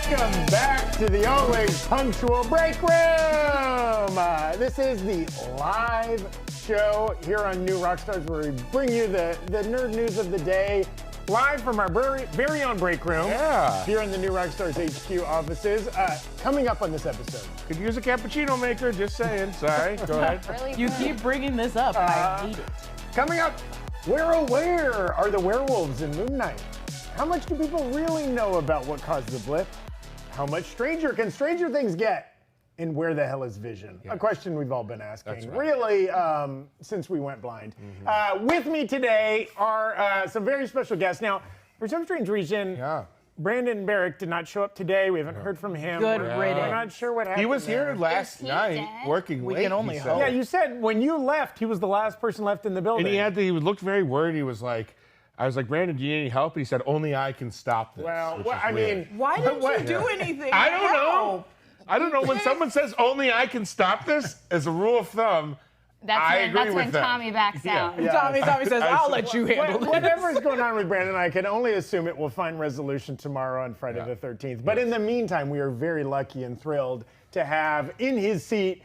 Welcome back to the always punctual Break Room. This is the live show here on New Rockstars where we bring you the nerd news of the day live from our very own Break Room here in the New Rockstars HQ offices. Coming up on this episode. Could use a cappuccino maker, just saying. Sorry, go ahead. Really you keep bringing this up, and I hate it. Coming up, where are the werewolves in Moon Knight? How much do people really know about what caused the blip? How much stranger can Stranger Things get? And where the hell is Vision? Yeah. A question we've all been asking, really, since we went blind. With me today are some very special guests. Now, for some strange reason, Brandon Barrick did not show up today. We haven't heard from him. Good riddance. We're not sure what happened. He was here last night working late. We can only hope. Yeah, you said when you left, he was the last person left in the building. And he looked very worried. He was like, I was like, Brandon, do you need any help? And he said, only I can stop this. Well, I mean, why didn't you do anything? I don't know. I don't know. When someone says only I can stop this, as a rule of thumb, That's when Tommy backs out. Tommy says, I'll let you handle it. Whatever is going on with Brandon, I can only assume it will find resolution tomorrow on Friday the 13th. But in the meantime, we are very lucky and thrilled to have in his seat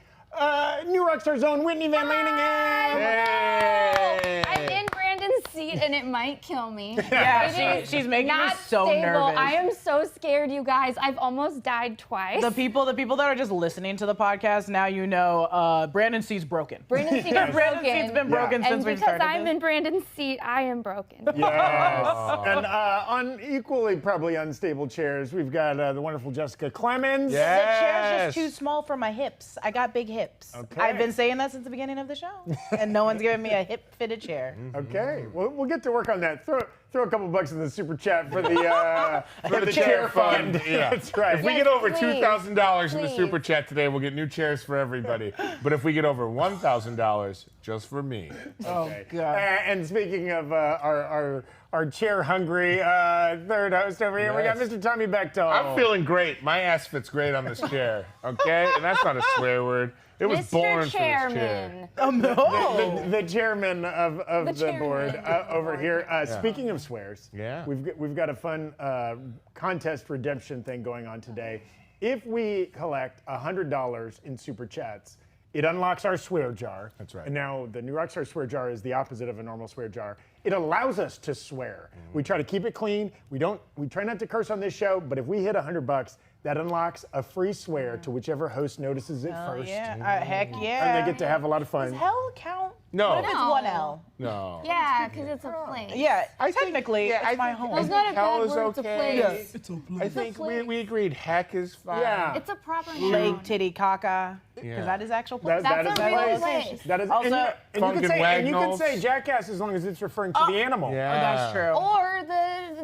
New Rockstar's own Whitney Van Laningham. Hey. I'm in Brandon's seat and it might kill me. Yeah, she's making me so nervous. I am so scared, you guys. I've almost died twice. The people that are just listening to the podcast, now you know Brandon's seat's broken. Brandon's seat is broken. Brandon's seat's been broken since we started. And because I'm in Brandon's seat, I am broken. Yes. And on equally probably unstable chairs, we've got the wonderful Jessica Clemons. The chair's just too small for my hips. I got big hips. Okay. I've been saying that since the beginning of the show, and no one's given me a hip-fitted chair. Okay, we'll get to work on that. Throw a couple bucks in the super chat for the chair fund. Yeah. That's right. If we get over $2,000 in the super chat today, we'll get new chairs for everybody. But if we get over $1,000, just for me. Okay. Oh God. And speaking of our chair hungry third host over here, we got Mr. Tommy Bechtold. I'm feeling great. My ass fits great on this chair. Okay, and that's not a swear word. It was born for this chair. Oh no! The chairman of the board over here. Speaking of swears, we've got a fun contest redemption thing going on today. If we collect $100 in super chats, it unlocks our swear jar. That's right. And now the New Rockstar swear jar is the opposite of a normal swear jar. It allows us to swear. We try to keep it clean. We try not to curse on this show, but if we hit $100, that unlocks a free swear to whichever host notices it first. Yeah, heck yeah. And they get to have a lot of fun. Does hell count? No. What if it's one L? No. Yeah, because it's a place. Yeah, technically, it's my home. It's not a hell bad is word, it's a okay. place. It's a place. I think we agreed heck is fine. Yeah. It's a proper name. Lake Titicaca. Yeah. Because that is actual place. That's a real place. That is Also, and you can say jackass as long as it's referring to the animal. Yeah. Oh, that's true. Or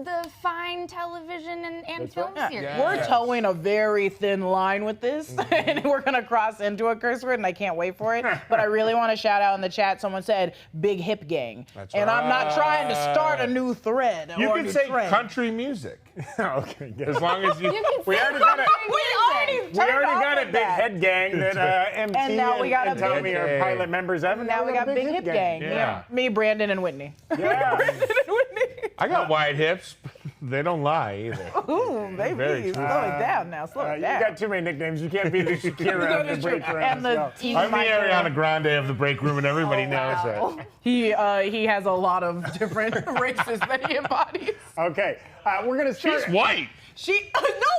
the fine television and film series. Yeah. We're towing a very thin line with this, and we're gonna cross into a curse word, and I can't wait for it. But I really want to shout out in the chat. Someone said "Big Hip Gang," and I'm not trying to start a new thread. You can say trend. country music. Okay, good. As long as you. We already got it. We already got a big head gang that MT And now we got a and Tommy big- are pilot members of. Now we got Big Hip Gang. Yeah. Me, Brandon, and Whitney. Yeah. I got wide hips. They don't lie either. Ooh, baby, slow it down now. Slow it You down. got too many nicknames. You can't be the Shakira of the break room. And the I'm the Ariana Grande of the break room, and everybody knows that. He has a lot of different races that he embodies. Okay, we're gonna start. She's white.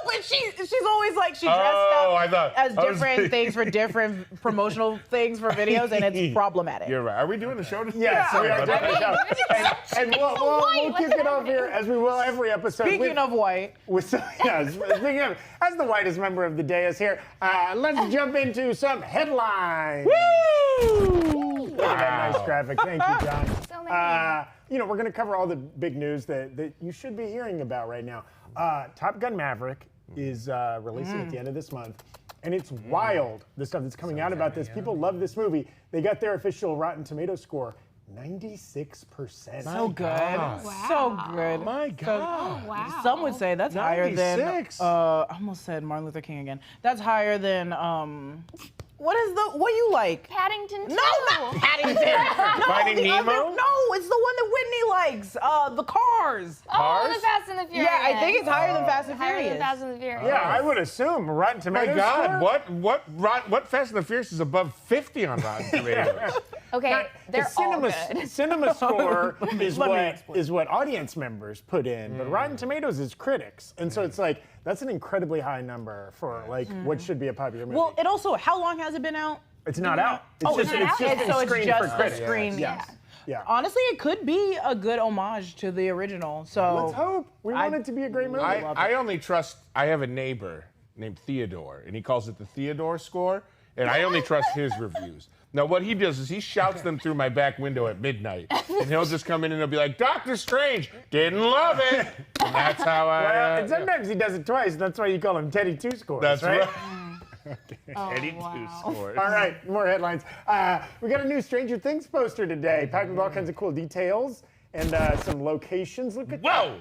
But she's always like she dressed up as different things for different promotional things for videos, and it's problematic. You're right. Are we doing the show today? Yes, we are doing the show. And we'll kick it off here as we will every episode. Speaking of white, speaking of, as the whitest member of the day is here, let's jump into some headlines. Woo! Look at that nice graphic. Thank you, John. So many. We're going to cover all the big news that you should be hearing about right now. Top Gun Maverick is releasing at the end of this month. And it's wild, the stuff that's coming out about this. People love this movie. They got their official Rotten Tomatoes score, 96%. so good. Wow. So good. My God. Oh, wow. Some would say that's higher than 96. I almost said Martin Luther King again. That's higher than What do you like? Paddington 2. No, not Paddington. No, Finding the Nemo? other- no, it's the one that Whitney likes. The Cars. Oh, Cars? the Fast and the Furious. Yeah, I think it's higher than Fast and higher Furious. than Fast and the Furious. Yeah, I would assume Rotten My Tomatoes. God, score? what Fast and the Furious is above 50 on Rotten Tomatoes? Okay, Now, they're the all good. cinema score Let me explain. is what audience members put in, but Rotten Tomatoes is critics, and so it's like that's an incredibly high number for like what should be a popular movie. Well, it also, how long has it been out? it's not out. Oh, It's it's not out? been So it's screened just for the critics. screen. Yes. Yeah. Honestly, it could be a good homage to the original. So Let's hope. We want it to be a great movie. I have a neighbor named Theodore, and he calls it the Theodore score, and I only trust his reviews. Now, what he does is he shouts them through my back window at midnight, and he'll just come in and he'll be like, Doctor Strange, didn't love it. And that's how I... and sometimes he does it twice. That's why you call him Teddy Two Scores. That's right. Eddie wow. Two scores. All right, more headlines. We got a new Stranger Things poster today, packed with all kinds of cool details and some locations. Look at that. Whoa!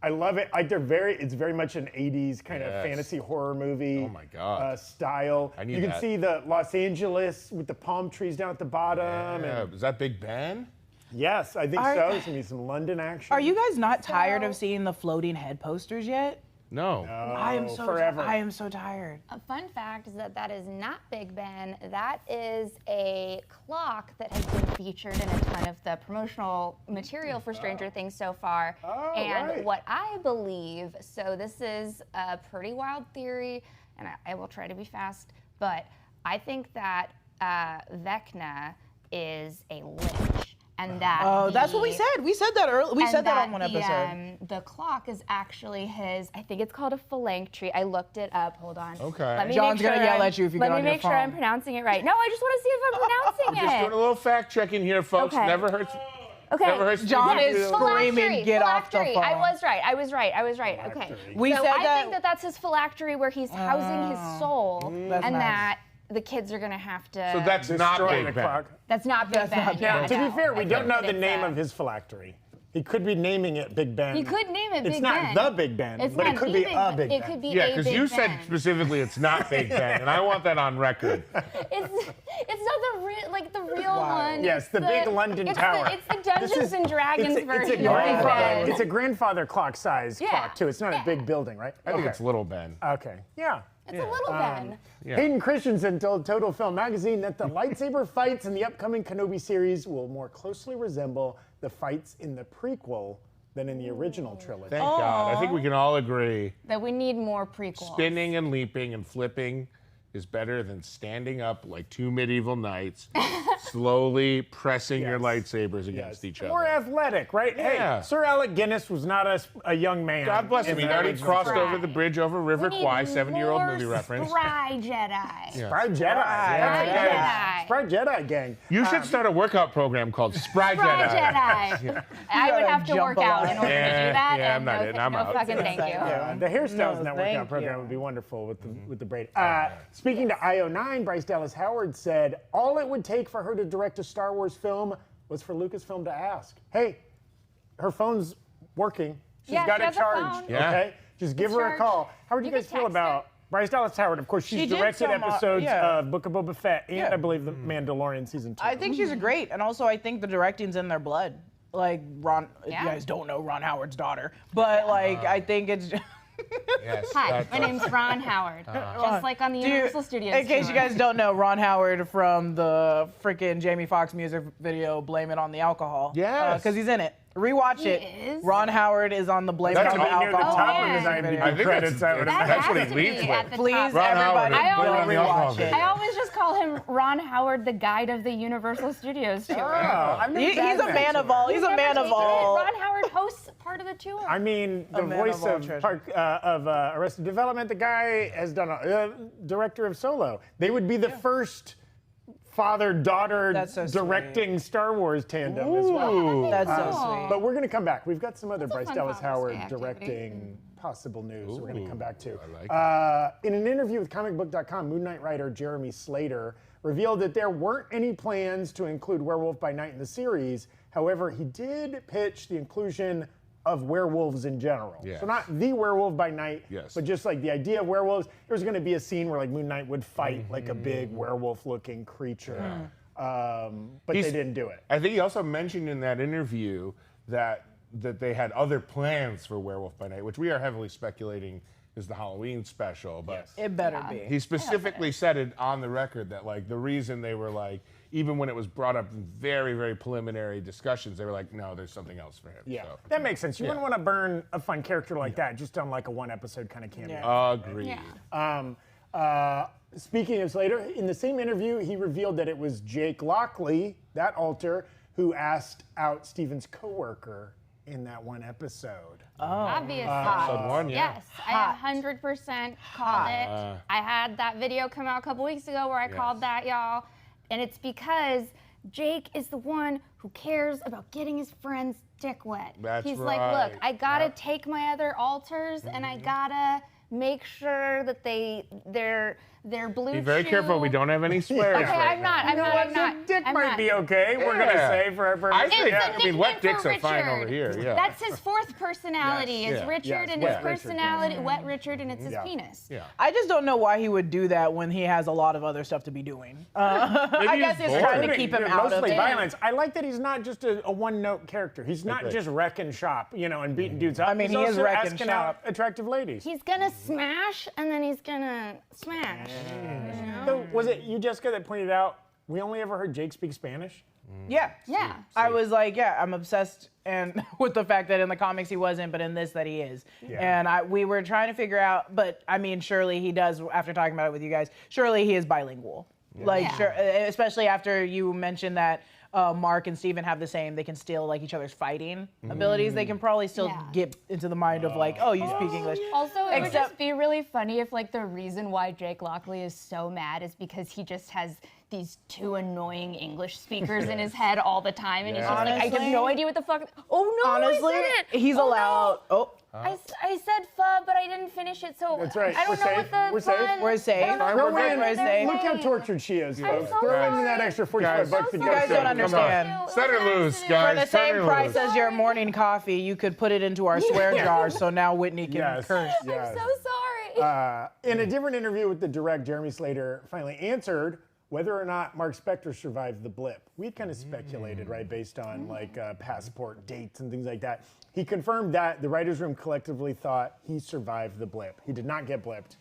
I love it. It's very much an 80s kind of Yes. fantasy horror movie. Oh my God. Style. I need You can that. see the Los Angeles with the palm trees down at the bottom. Yeah, And is that Big Ben? yes, I think Are- so. There's gonna be some London action. are you guys not tired of seeing the floating head posters yet? No. I am so forever. I am so tired. A fun fact is that is not Big Ben. That is a clock that has been featured in a ton of the promotional material for Stranger Things so far. Oh, and right. what I believe, so this is a pretty wild theory, and I will try to be fast, but I think that Vecna is a lich. And that Oh, that's what we said. We said that earlier. We and said that on one episode. The clock is actually his. I think it's called a phalanx. I looked it up. Hold on. Okay. Let me John's make sure gonna yell at you if you let get me on your make sure phone. I'm pronouncing it right. No, I just want to see if I'm pronouncing Just doing a it. little fact checking here, folks. Okay. Never hurts. Okay. Never hurts. to John give is you- screaming, get off the Phylactery. phone. I was right. Okay. We so said I that- think that's his phylactery where he's housing his soul, That's and nice. that the kids are gonna have to. So that's not Destroying Big the Ben. clock. That's not Big Ben. not Big Yeah, Ben. To be no. fair, we I don't think know that the it's, name of his phylactery. He could be naming it Big Ben. He could name it It's Big not Ben. the Big Ben, It's but it not could the be a Big It Ben. could be Yeah, a because Big you Ben. said specifically it's not Big Ben, and I want that on record. It's not the real one. Yes, It's the big London it's Tower. it's the Dungeons and Dragons version of Big Ben. It's a grandfather clock size Yeah, clock too. It's not yeah. a big building, right? I think it's Little Ben. Okay. Yeah. It's a little Ben. Yeah. Hayden Christensen told Total Film Magazine that the lightsaber fights in the upcoming Kenobi series will more closely resemble the fights in the prequel than in the original trilogy. Thank God. I think we can all agree. That we need more prequels. Spinning and leaping and flipping is better than standing up like two medieval knights, slowly pressing your lightsabers against each More other. athletic, right? Yeah. Hey, Sir Alec Guinness was not a young man. God bless him. in He the already original crossed trilogy. over the bridge over River We need Kwai, 7-year-old more movie reference. Spry Jedi. Spry Jedi. Yeah. Jedi. Spry Jedi gang. You should start a workout program called Spry Spry Jedi. Jedi. I would have to jump work a out lot. in order to do Yeah, that. yeah, and I'm not no, in. I'm no out. fucking thank you. Yeah, the hairstyles in that workout thank program you. would be wonderful with the braid. Speaking to IO9, Bryce Dallas Howard said all it would take for her to direct a Star Wars film was for Lucasfilm to ask, "Hey, her phone's working. She's Yeah, got she it has a charged. phone. Yeah. Okay, just give her a charged. call." How would you You guys could feel text about Bryce Dallas Howard? Of course, She she's did directed some, episodes yeah. of Book of Boba Fett and Yeah. I believe the Mandalorian season 2. I think she's great, and also I think the directing's in their blood. Like Ron, if Yeah. you guys don't know Ron Howard's daughter, but like I think it's. Yes. Hi, my name's Ron Howard. Just like on the Universal Studios. In case you tour. guys don't know, Ron Howard from the freaking Jamie Foxx music video "Blame It on the Alcohol." Yes. because he's in it. Rewatch it. is? Ron Howard is on the "Blame It That's on the gonna be near the Alcohol." top Oh, of his man. IMDb I think credits. that's- I would That imagine. That's what he has to leads be with. at the Please, top. Ron Howard, everybody, Blame It on the go Alcohol rewatch video. it. I always just call him Ron Howard, the guide of the Universal Studios tour. Oh, I've never He's done a that man of tour. all. He's a Never man of taken it. all. Ron Howard hosts part of the tour. I mean, the man voice of all of treasure. Arrested Development, the guy has done director of Solo. They would be the first father-daughter That's so sweet. directing Star Wars tandem as well. That's so Cool. sweet. But we're going to come back. We've got some other That's a Bryce fun Dallas Father's Howard Day activity. directing possible news we're going to come back to. I like In an interview with comicbook.com, Moon Knight writer Jeremy Slater revealed that there weren't any plans to include Werewolf by Night in the series. However, he did pitch the inclusion of werewolves in general. Yes. So not the werewolf by night, Yes. but just like the idea of werewolves. There's going to be a scene where like Moon Knight would fight like a big werewolf-looking creature, but they didn't do it. I think he also mentioned in that interview that they had other plans for Werewolf by Night, which we are heavily speculating is the Halloween special. But It better be. he specifically said it on the record that like the reason they were like, even when it was brought up in very, very preliminary discussions, they were like, no, there's something else for him. Yeah, So, that makes sense. You wouldn't want to burn a fun character like that just on like a one-episode kind of cameo. Yeah. agreed. Speaking of Slater, in the same interview, he revealed that it was Jake Lockley, that alter, who asked out Steven's coworker in that one episode. Obviously. Episode 1, yeah. Yes, I 100% called it. I had that video come out a couple weeks ago where I called that, y'all. And it's because Jake is the one who cares about getting his friend's dick wet. That's He's right. like, look, I gotta take my other alters and I gotta make sure that they're blue. Be very careful. We don't have any swears. Okay, right I'm not. now. I'm not. Dick I'm might not. be okay. We're gonna Yeah. say for I think, It's a I mean, wet nickname dicks for are fine over Richard. here. Yeah. That's his fourth personality. Yes. Is Yeah. Richard Yes, and Wet his Richard, personality, Wet Richard, and it's his penis. yeah. I just don't know why he would do that when he has a lot of other stuff to be doing. I guess he's he's trying to bored. keep him out of Mostly it. violence. I like that he's not just a one-note character. He's not Agree. just wrecking shop, and beating dudes up. I mean, He's he is also wrecking asking shop. out attractive ladies. He's gonna smash, and then he's gonna smash. So was it you, Jessica, that pointed out we only ever heard Jake speak Spanish? Yeah. Yeah. I was like, I'm obsessed and with the fact that in the comics he wasn't, but in this that he is. Yeah. And we were trying to figure out, but I mean, surely he does, after talking about it with you guys, surely he is bilingual. Like, Yeah. sure, especially after you mentioned that Marc and Steven have the same, they can steal like each other's fighting abilities. They can probably still Yeah. get into the mind of like, oh, you speak English. Also, it would Except- just be really funny if like the reason why Jake Lockley is so mad is because he just has these two annoying English speakers in his head all the time, and he's just like, I have Honestly- no idea what the fuck. Oh no, Honestly, I said it. he's Oh, allowed. No. Oh, I said pho, but I didn't finish it, so That's right. I don't We're know safe. what the We're safe. fun- We're safe. I don't know We're what good. they're We're safe. Look how saying. tortured she is, folks. so Throw in sorry. that extra 45 bucks to You guys go don't to. understand. Set her loose, guys. for the Set same her price loose. as your morning coffee, you could put it into our swear jar, so now Whitney can Yes. curse. Yes. I'm so sorry. In a different interview with the direct, Jeremy Slater finally answered whether or not Marc Spector survived the blip. We kind of speculated, right, based on like passport dates and things like that. He confirmed that the writers' room collectively thought he survived the blip. He did not get blipped.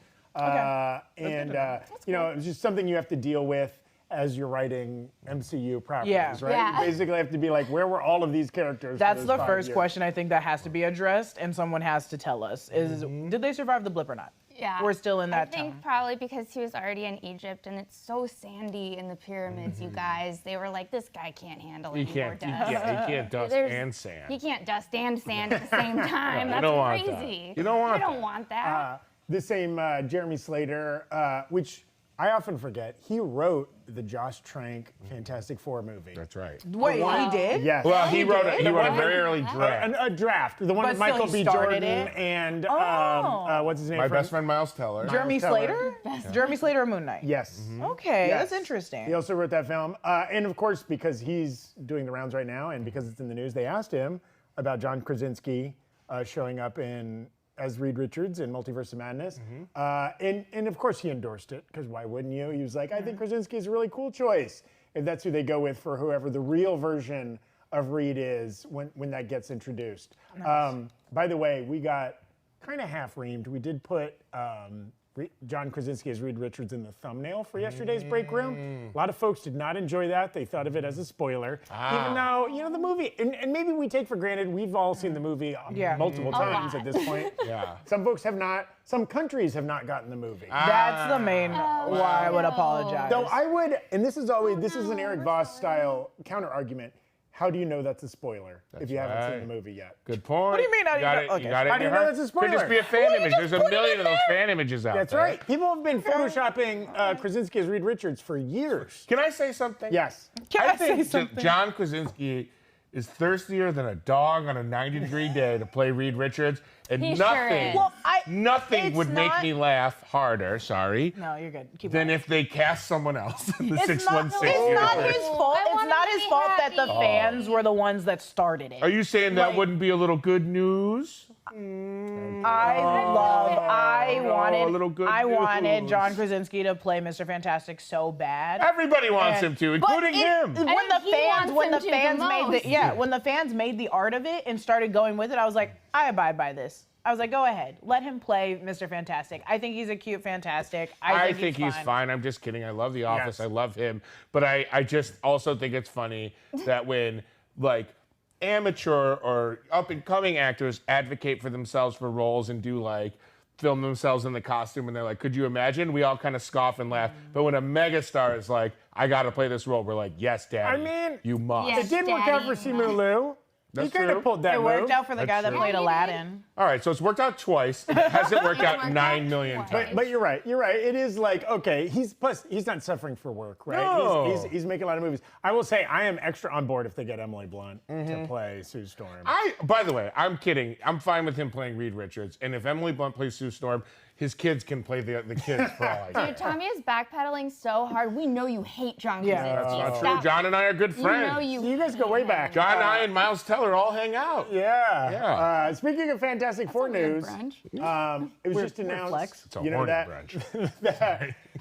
It was just something you have to deal with as you're writing MCU properties, Yeah. right? Yeah. You basically have to be like, where were all of these characters? for That's those the 5 first years? question I think that has to be addressed, and someone has to tell us: is did they survive the blip or not? Yeah. We're still in that I think time. probably because he was already in Egypt and it's so sandy in the pyramids, you guys. They were like, this guy can't handle He any more can't. dust. He can't dust There's- and sand. He can't dust and sand at the same time. you That's don't want that. crazy. You don't want I don't that. want that. The same Jeremy Slater, which I often forget, he wrote the Josh Trank Fantastic Four movie. That's right. Wait, he did? Yes. Well, he wrote a did? very early draft. A draft. The one But with still, Michael he B. started Jordan it? and what's his name? My from- best friend Miles Teller. Jeremy Miles Teller. Slater? Jeremy Slater or Moon Knight? Yes. Okay, Yes. that's interesting. He also wrote that film. And of course, because he's doing the rounds right now and because it's in the news, they asked him about John Krasinski showing up as Reed Richards in Multiverse of Madness. And of course he endorsed it, because why wouldn't you? He was like, I think Krasinski is a really cool choice. If that's who they go with for whoever the real version of Reed is when that gets introduced. By the way, we got kind of half reamed. We did put John Krasinski as Reed Richards in the thumbnail for yesterday's Breakroom. A lot of folks did not enjoy that. They thought of it as a spoiler. Even though, the movie, and maybe we take for granted, we've all seen the movie multiple times at this point. Yeah. Some folks have not, some countries have not gotten the movie. That's the main why I would apologize. Though I would, and this is an Eric Voss style counter argument. How do you know that's a spoiler if you haven't seen right. the movie yet? Good point. What do you mean, how do you got know? it, Okay. you got it How in do you your know heart? that's a Could just spoiler? be a fan image. There's a million of those fan images out That's there. right. People have been photoshopping Krasinski as Reed Richards for years. Can I say something? Yes. Can I say think something? John Krasinski is thirstier than a dog on a 90-degree day to play Reed Richards, And He sure is. nothing it's would make not- me laugh harder, sorry, No, you're good. Keep than going. if they cast someone else in the It's 616 It's not universe. his fault. I It's want not him to his be fault that the happy. fans were the ones that started it. Are you saying that Like- wouldn't be a little good news? I wanted news. John Krasinski to play Mr. Fantastic so bad. Everybody wants him to, including him. When I the think he fans, wants when him the to the fans made most. when the fans made the art of it and started going with it, I was like, I abide by this. I was like, go ahead, let him play Mr. Fantastic. I think he's a cute Fantastic. I think he's fine. I'm just kidding. I love The Office. Yes. I love him. But I just also think it's funny that when, like, amateur or up-and-coming actors advocate for themselves for roles and do, like, film themselves in the costume and they're like, could you imagine? We all kind of scoff and laugh. But when a megastar is like, I got to play this role, we're like, yes, Daddy. I mean, you must. Yes. It did work out for Daddy. Simu Liu. He That's kind true. of pulled that It worked move. out for the guy that true. played Aladdin. All right, so it's worked out twice. It hasn't worked out worked 9 out million twice. times. But you're right. You're right. It is like, okay, he's not suffering for work, right? No. He's making a lot of movies. I will say I am extra on board if they get Emily Blunt to play Sue Storm. By the way, I'm kidding. I'm fine with him playing Reed Richards. And if Emily Blunt plays Sue Storm, his kids can play the kids for all I care. Dude, Tommy is backpedaling so hard. We know you hate John Yeah. Krasinski. That's not Stop. true. John and I are good You friends. know you. You guys go way back. John and I and Miles Teller all hang out. Yeah. Yeah. Speaking of Fantastic Four Weird news, brunch. it was just announced. flex. It's a you know horny that brunch.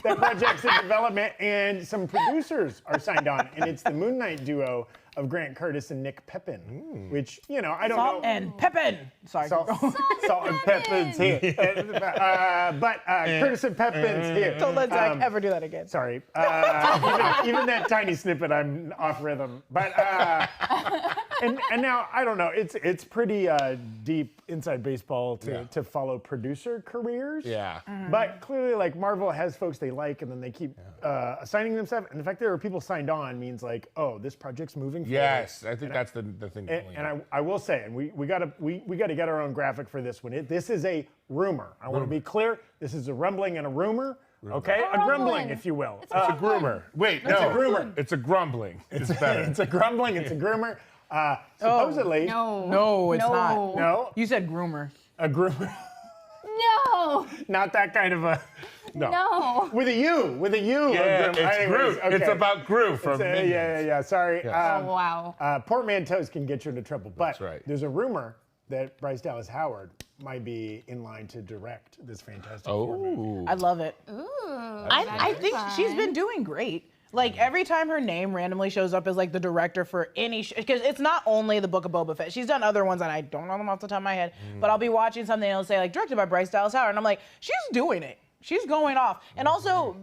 that project's in development and some producers are signed on, and it's the Moon Knight duo of Grant Curtis and Nick Pepin, which I don't Salt know. and Pippin. Sorry. Salt and Pepin's here, but Curtis and Pepin's here. Don't let Zach ever do that again. Sorry. Even that tiny snippet, I'm off rhythm. But and now I don't know. It's pretty deep inside baseball to follow producer careers. Yeah. But clearly, like Marvel has folks they like, and then they keep assigning them stuff. And the fact there are people signed on means like, oh, this project's moving forward. Yes, I think that's the thing. to point out. And I will say, and we gotta get our own graphic for this one. This is a rumor. I want to be clear. This is a rumbling and a rumor. Okay, a grumbling, if you will. It's a groomer. Wait, no. a groomer. It's a grumbling. It's better. It's a grumbling. It's a groomer. Supposedly, No, it's not. no, You said groomer. a groomer. No. Not that kind of a. No. With a U. With a U. Yeah, a groomer. it's Anyways, Groot. It's okay. about Groot from Yeah, Minions. yeah. Sorry. Oh, wow. Portmanteaus can get you into trouble. But That's right. there's a rumor that Bryce Dallas Howard might be in line to direct this Fantastic Four movie. I love it. Ooh. I think she's been doing great. Like every time her name randomly shows up as like the director for any because it's not only the Book of Boba Fett. She's done other ones and I don't know them off the top of my head. But I'll be watching something and it'll say like directed by Bryce Dallas Howard and I'm like, she's doing it. She's going off. And also,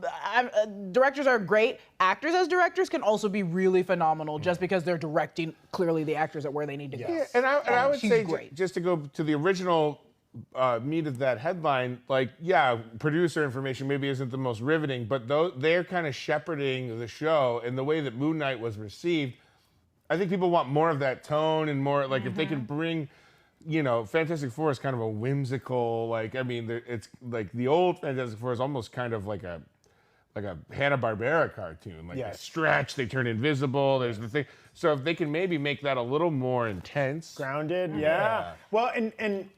directors are great. Actors as directors can also be really phenomenal just because they're directing clearly the actors at where they need to go. Yeah, and I would she's say great. just to go to the original meat of that headline, like, yeah, producer information maybe isn't the most riveting, but they're kind of shepherding the show and the way that Moon Knight was received. I think people want more of that tone and more, like, if they could bring, Fantastic Four is kind of a whimsical, like, I mean, it's like the old Fantastic Four is almost kind of like a Hanna-Barbera cartoon. Like, they stretch, they turn invisible, there's the thing. So if they can maybe make that a little more intense. Grounded, yeah. Well, and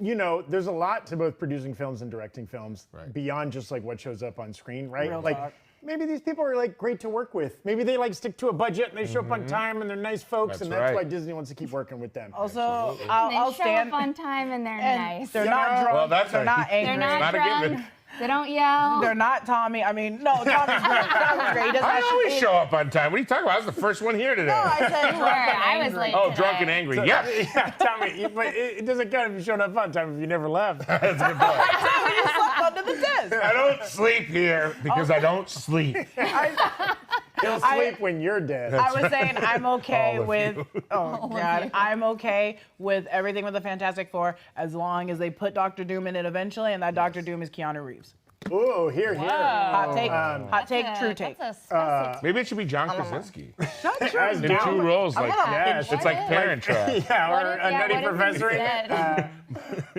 there's a lot to both producing films and directing films beyond just like what shows up on screen, right? Real like talk. maybe these people are like great to work with. Maybe they like stick to a budget and they show up on time and they're nice folks, and that's why Disney wants to keep working with them. Also, They I'll show stand. up on time and they're and nice. They're not drunk. Well, that's they're not angry. They're not Not a drunk. given. They don't yell. They're not Tommy. I mean, no, Tommy's great. Tommy's great. He doesn't I have always to show up on time. What are you talking about? I was the first one here today. No, I said drunk and I was angry. late. Oh, today. drunk and angry. Yes. Yeah, Tommy, but it doesn't count if you showed up on time if you never left. That's a good point. You slept under the desk. I don't sleep here because I don't sleep. He'll sleep when you're dead. I was saying I'm okay All of with. you. Oh God, I'm okay with everything with the Fantastic Four as long as they put Doctor Doom in it eventually, and that Doctor Doom is Keanu Reeves. Ooh, here. Hot take, true take. That's a spicy. Maybe it should be John Krasinski. As in Doom. two roles. Like, Yes. it's like Parent Trap. Yeah, or a Yeah, nutty what if professor. instead?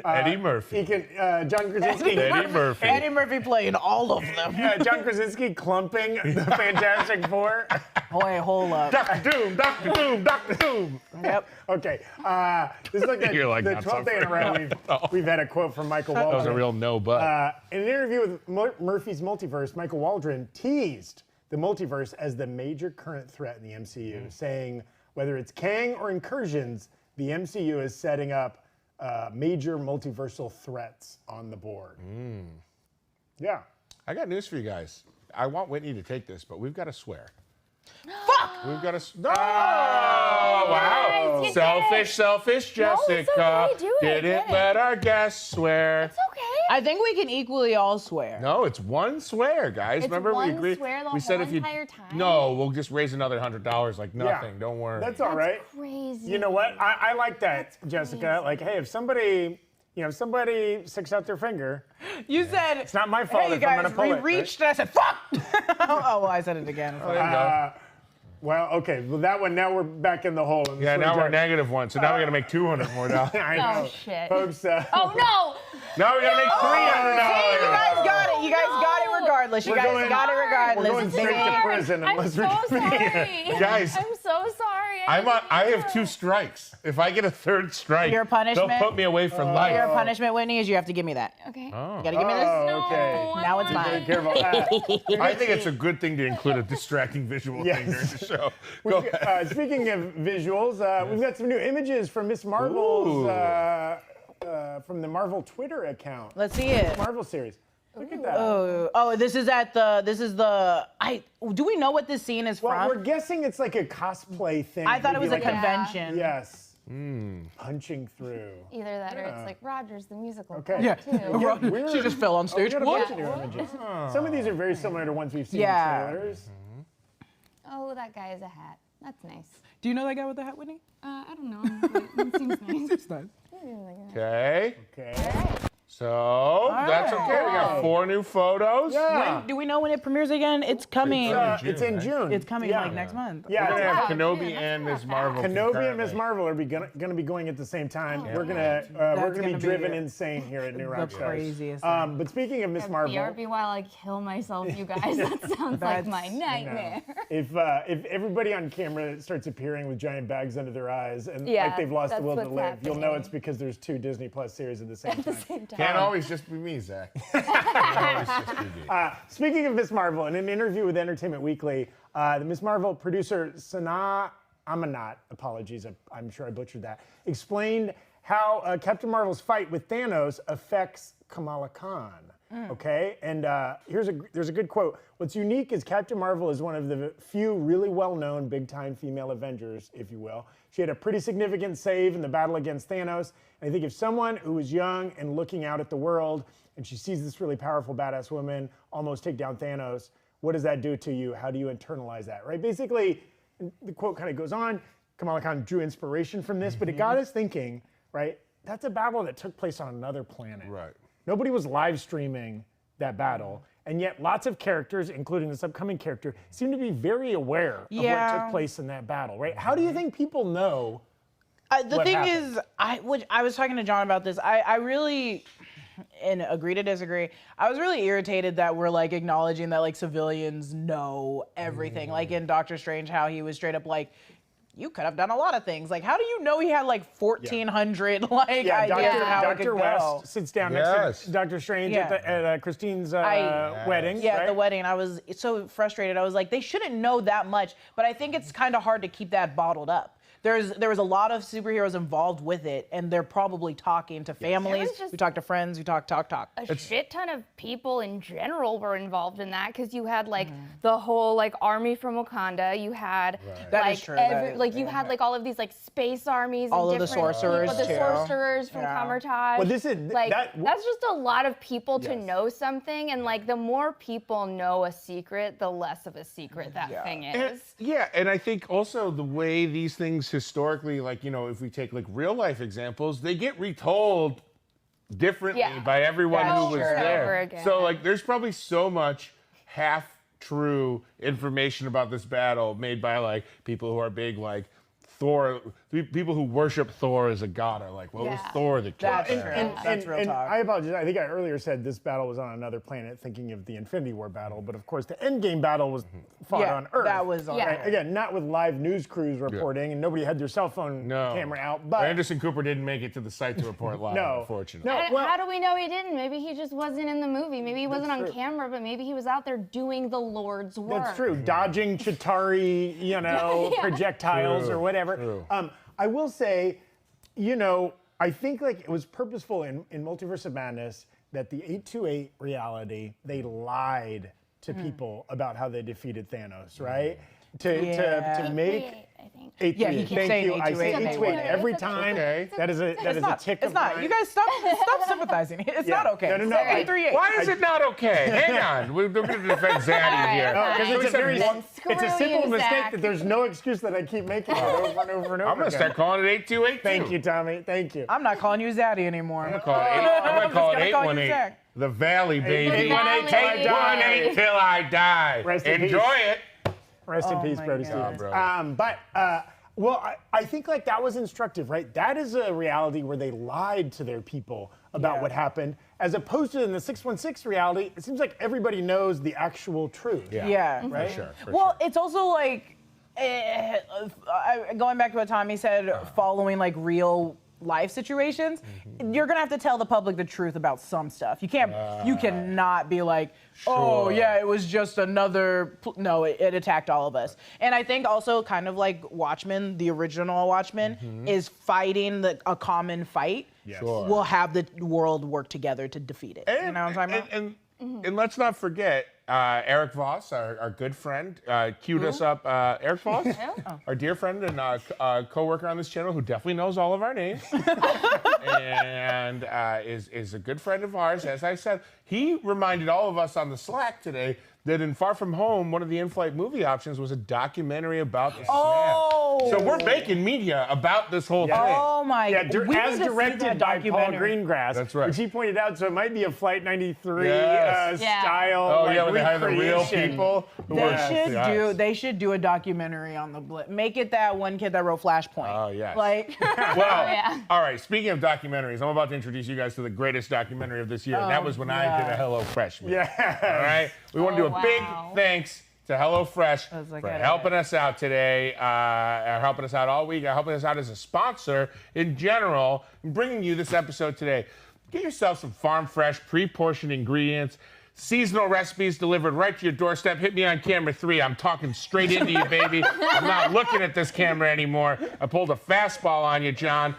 Eddie Murphy. He can, John Krasinski. Eddie Murphy. Eddie Murphy playing all of them. John Krasinski clumping the Fantastic Four. Wait, hold up. Dr. Doom, Dr. Doom, Dr. Doom. Yep. Okay, this is like the, You're like, the not 12th day in a row we've had a quote from Michael Waldron. That was a real no but. In an interview with Murphy's Multiverse, Michael Waldron teased the multiverse as the major current threat in the MCU, saying whether it's Kang or incursions, the MCU is setting up major multiversal threats on the board. Yeah. I got news for you guys. I want Whitney to take this, but we've got to swear. Fuck! We've got to. No! Wow! you Selfish Jessica. it's okay, do it, Didn't get it. let our guests swear. It's okay. I think we can equally all swear. No, it's one swear, guys. It's Remember one we agreed. swear the we said whole if you. entire time? No, we'll just raise another $100 like Yeah. nothing. Don't worry. That's all right. Crazy. You know what? I like that, That's Jessica. crazy. Like, hey, if somebody sticks out their finger, You said it's not my fault hey, you if I'm guys, gonna pull we it. reached and I said, fuck! Oh, well, I said it again. There you go. Well, okay. Well, that one. Now we're back in the hole. in the Yeah, now we're swing -1, so now we got to make $200 more. I know. Oh, shit. Folks, Oh, no! Now we got to make $300. You guys got it. You guys got it regardless. You We're guys going- got it regardless. we're going straight to prison I'm unless so we're sorry. Guys. I'm so sorry. I have 2 strikes. If I get a 3rd strike, Your punishment? they'll put me away for life. Your punishment, Whitney, is you have to give me that. Okay. You gotta give me this. Oh, okay. No, Now it's I mine. Be careful. I think it's a good thing to include a distracting visual Yes. thing during the show. Go ahead. Speaking of visuals, we've got some new images from Miss Marvel's from the Marvel Twitter account. Let's see it. Marvel series. Look at that. Oh, this is do we know what this scene is Well, from? we're guessing it's like a cosplay thing. I thought it was a Maybe like convention. Yes. Punching through. Either that or it's like Rogers the musical. Okay. Yeah. Too. She just fell on We stage. got a What? bunch of new images. Some of these are very similar to ones we've seen Yeah. in trailers. Oh, that guy has a hat. That's nice. Do you know that guy with the hat, Whitney? I don't know. It seems nice. It's nice. Okay. Okay. So that's okay. We got 4 new photos. Yeah. Do we know when it premieres again? It's coming. It's in June. It's coming Yeah. like next month. Yeah. We're gonna have Wow, Kenobi dude, that's and not Ms. bad. Marvel. Kenobi and Ms. concurrently. Marvel are going to be going at the same time. We're gonna gonna be be driven insane here at New Rock Stars. craziest thing. But speaking of Ms. Marvel, BRB while I kill myself, you guys. That sounds like my That's- nightmare. if everybody on camera starts appearing with giant bags under their eyes and Yeah, like they've lost the that's will to what's live, you'll know happening. it's because there's 2 Disney Plus series at the same time. Can't always just be me, Zach. Can't always just be me. Speaking of Ms. Marvel, in an interview with Entertainment Weekly, the Ms. Marvel producer Sanaa Amanat, apologies, I'm sure I butchered that, explained how Captain Marvel's fight with Thanos affects Kamala Khan. Okay, and there's a good quote. What's unique is Captain Marvel is one of the few really well-known big-time female Avengers, if you will. She had a pretty significant save in the battle against Thanos. And I think if someone who is young and looking out at the world, and she sees this really powerful, badass woman almost take down Thanos, what does that do to you? How do you internalize that, right? Basically, the quote kind of goes on. Kamala Khan drew inspiration from this, but it got us thinking, right? That's a battle that took place on another planet. Right. Nobody was live streaming that battle. And yet lots of characters, including this upcoming character, seem to be very aware of what took place in that battle, right? How do you think people know The what thing happened? is, I was talking to John about this. I really, and agree to disagree, I was really irritated that we're like acknowledging that like civilians know everything. Like in Doctor Strange, how he was straight up like, you could have done a lot of things. Like, how do you know he had like 1,400 like ideas of how it could Dr. go? West sits down Yes. next to Dr. Strange Yeah. at Christine's wedding. Yeah, right? at the wedding. I was so frustrated. I was like, they shouldn't know that much, but I think it's kind of hard to keep that bottled up. There was a lot of superheroes involved with it, and they're probably talking to families. just- We talk to friends. We talk. A shit ton of people in general were involved in that because you had like the whole like army from Wakanda. You had That like is true, that is- you had like all of these like space armies. All and of the different sorcerers, people, the too. sorcerers from Yeah. Kamertaj. Well, this is- like that- that's just a lot of people to Yes. know something, and like the more people know a secret, the less of a secret that thing is. And I think also the way these things historically, like, you know, if we take like real life examples, they get retold differently Yeah. by everyone who Over was and there. over again. So like there's probably so much half true information about this battle made by like people who are big like Thor, people who worship Thor as a god are like, well, it was Yeah. Thor that killed That's him. true. That's real and talk. I apologize. I think I earlier said this battle was on another planet, thinking of the Infinity War battle. But of course, the Endgame battle was fought Yeah, on Earth. that was on Yeah. Earth. Again, not with live news crews reporting, and nobody had their cell phone camera out. But Anderson Cooper didn't make it to the site to report live, No. unfortunately. No. And well- how do we know he didn't? Maybe he just wasn't in the movie. Maybe he wasn't on true. camera, but maybe he was out there doing the Lord's work. that's true. Dodging Chitauri, projectiles True, or whatever. true. I will say, I think like it was purposeful in Multiverse of Madness that the 828 reality, they lied to people about how they defeated Thanos, right? To make 838, I think. 838. Yeah, he keeps Thank saying you. I say 828 828 every It's time. okay. That is a tick It's of not. mine. You guys stop sympathizing. It's Yeah. not okay. No, no, no. Sorry. I- 838. Why is it not okay? Hang on. We're going to defend Zaddy here. All right, Because fine. it's a very Then it's a screw simple you, mistake Zach. that there's no excuse that I keep making it over and over and over I'm going to again. start calling it 828 Thank you, Tommy. Thank you. I'm not calling you Zaddy anymore. I'm going to call it just gonna call you 818. Zach. The Valley, baby. 818 till I die. 818 till I die. Rest in Enjoy peace. it. Rest in Oh peace, my Brody God. Stevens. Yeah, bro. Well, I think like that was instructive, right? That is a reality where they lied to their people about what happened, as opposed to in the 616 reality, it seems like everybody knows the actual truth. Yeah. Right? Sure. For Well, sure. it's also like going back to what Tommy said, following like real life situations, you're gonna have to tell the public the truth about some stuff. You can't, you cannot be like, oh Sure. yeah, it was just another. No, it attacked all of us. And I think also kind of like Watchmen, the original Watchmen, is fighting a common fight. Sure. We'll have the world work together to defeat it. You know what I'm talking about? And let's not forget Eric Voss, our good friend, queued us up. Eric Voss, our dear friend and co-worker on this channel, who definitely knows all of our names, and is a good friend of ours. As I said, he reminded all of us on the Slack today that in Far From Home, one of the in-flight movie options was a documentary about the Oh. snap. So we're making media about this whole thing. Oh my! Yeah, we as need to see directed that by Paul documentary. Greengrass. That's right. Which he pointed out, so it might be a Flight 93 Yes. Yeah. style. Oh like, yeah, when they hire the real recreation. people. who They work- should Yes. They should do a documentary on the Blip. Make it that one kid that wrote Flashpoint. Oh, yes. Like, Well, yeah. all right, speaking of documentaries, I'm about to introduce you guys to the greatest documentary of this year, and that was when I did a HelloFresh meal. Yeah. All right? We want to do a big wow. thanks to HelloFresh was like, for I helping us out today, helping us out all week, helping us out as a sponsor in general, and bringing you this episode today. Get yourself some farm fresh, pre-portioned ingredients, seasonal recipes delivered right to your doorstep. Hit me on camera 3. I'm talking straight into you, baby. I'm not looking at this camera anymore. I pulled a fastball on you, John.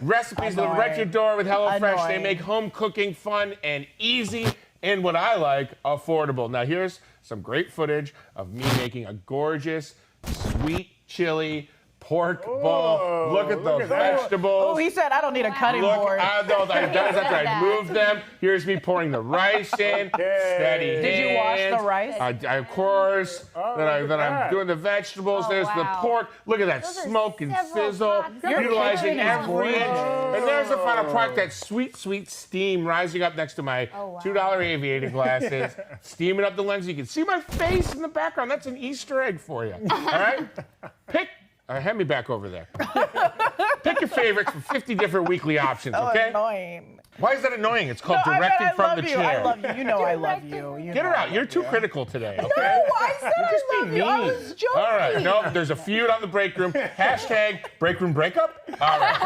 Recipes delivered right to your door with HelloFresh. They Annoying. make home cooking fun and easy, and what I like, affordable. Now here's some great footage of me making a gorgeous, sweet chili pork bowl. Look at those vegetables. oh, he said I don't need a cutting Look, board. that's after I moved them. Here's me pouring the rice in. Steady Did you wash hands. the rice? I, of course. then I'm doing the vegetables. Oh, There's the wow. pork. Look at that Those are smoke and several sizzle. pots. Your Utilizing kitchen is every inch. gorgeous. And there's the final product, that sweet, sweet steam rising up next to my wow. $2 aviator glasses. Steaming up the lens. You can see my face in the background. That's an Easter egg for you. All right? Hand me back over there. Pick your favorites from 50 different weekly options, okay? Annoying. Why is that annoying? It's called I directed love from the you. chair. I love you. You know I love you. You Get know her I out. You're love too you. critical today, okay? No, I said Just I be love you. I mean. was joking. All right. No, there's a feud on the break room. Hashtag break room breakup. All right.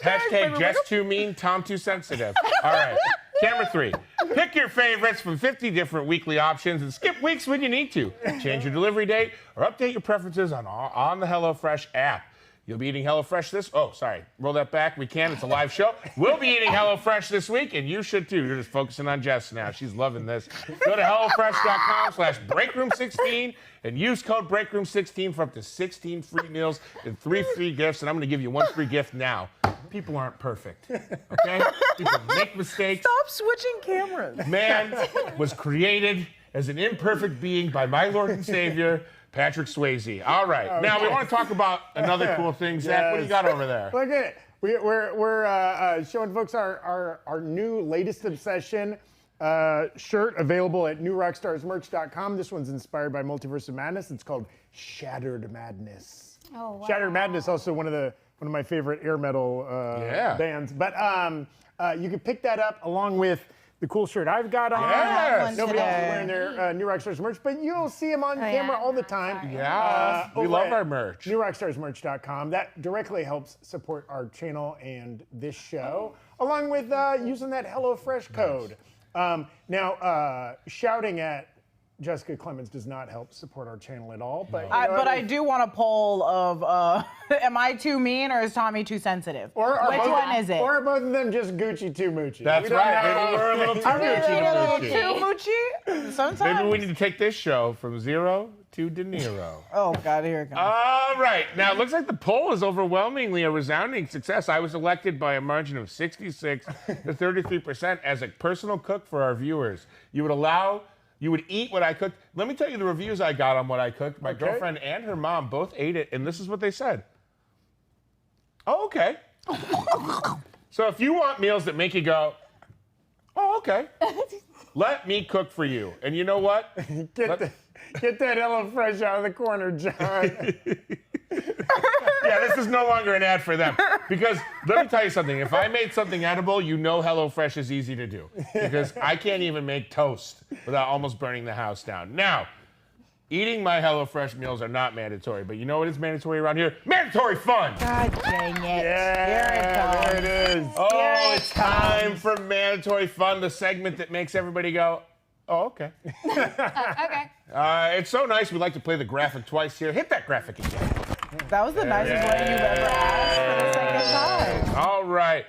Hashtag Jess too mean, Tom too sensitive. All right. Camera 3. Pick your favorites from 50 different weekly options and skip weeks when you need to. Change your delivery date or update your preferences on the HelloFresh app. You'll be eating HelloFresh this. Oh, sorry. Roll that back. We can. It's a live show. We'll be eating HelloFresh this week, and you should too. You're just focusing on Jess now. She's loving this. Go to HelloFresh.com/Breakroom16 and use code Breakroom16 for up to 16 free meals and 3 free gifts. And I'm going to give you 1 free gift now. People aren't perfect. Okay? People make mistakes. Stop switching cameras. Man was created as an imperfect being by my Lord and Savior, Patrick Swayze. All right. Now, we want to talk about another cool thing. Zach, what do you got over there? Look at it. We're showing folks our new latest obsession shirt available at newrockstarsmerch.com. This one's inspired by Multiverse of Madness. It's called Shattered Madness. Oh, wow. Shattered Madness, also one of my favorite air metal bands. But you can pick that up along with the cool shirt I've got on. Yes. Nobody else is wearing their New Rockstars merch, but you'll see them on camera all the time. Yeah, we love our merch. NewRockstarsMerch.com. That directly helps support our channel and this show, along with using that HelloFresh code. Now, shouting at Jessica Clemons does not help support our channel at all. But, I do want a poll of, am I too mean or is Tommy too sensitive? Which one is it? Or are both of them just Gucci too Moochie? That's right. Maybe we're a little too Gucci. Too Moochie? Sometimes. Maybe we need to take this show from 0 to De Niro. Oh, God, here it comes. All right. Now, it looks like the poll is overwhelmingly a resounding success. I was elected by a margin of 66 to 33% as a personal cook for our viewers. You would eat what I cooked. Let me tell you the reviews I got on what I cooked. My girlfriend and her mom both ate it, and this is what they said. Oh, okay. So if you want meals that make you go, oh, okay, let me cook for you. And you know what? Get that HelloFresh out of the corner, John. Yeah, this is no longer an ad for them. Because let me tell you something. If I made something edible, you know HelloFresh is easy to do. Because I can't even make toast without almost burning the house down. Now, eating my HelloFresh meals are not mandatory, but you know what is mandatory around here? Mandatory fun! God dang it. Yeah, there it is. Oh, it's time for mandatory fun, the segment that makes everybody go, oh, okay. Okay. It's so nice. We like to play the graphic twice here. Hit that graphic again. That was the nicest way you've ever asked for the second time. All right.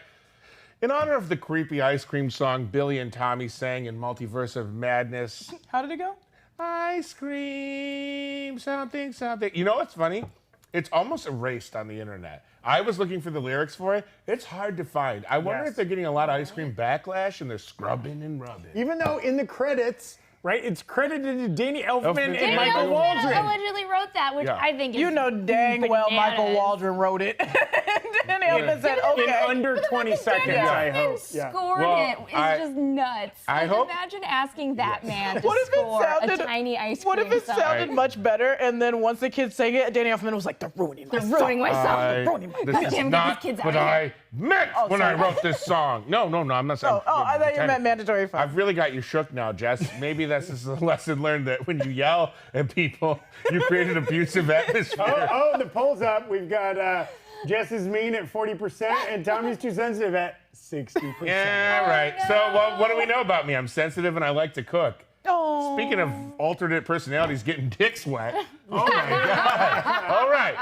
In honor of the creepy ice cream song Billy and Tommy sang in Multiverse of Madness. How did it go? Ice cream, something, something. You know what's funny? It's almost erased on the internet. I was looking for the lyrics for it. It's hard to find. I wonder if they're getting a lot of ice cream backlash and they're scrubbing and rubbing. Even though in the credits, right, it's credited to Danny Elfman and Michael Michael Waldron. allegedly wrote that, which I think is You know dang well Michael bananas. Waldron wrote it. Danny Elfman said, In okay. under 20 seconds, I hope. Scored Well, it. It's just nuts. I hope- Imagine asking that man to What if it score sounded- a tiny ice cream What if it song. sounded much better and then once the kids sang it, Danny Elfman was like, they're ruining my They're ruining my song. They're ruining my This is Goddamn, get not these kids out what of here. I meant when I wrote this song. No, I'm not saying. Oh, I thought you meant mandatory fun. I've really got you shook now, Jess. Maybe this is a lesson learned that when you yell at people, you create an abusive atmosphere. Oh, the poll's up. We've got Jess is mean at 40% and Tommy's too sensitive at 60%. Yeah, right. So, what do we know about me? I'm sensitive and I like to cook. Oh. Speaking of alternate personalities getting dicks wet. Oh my God. All right.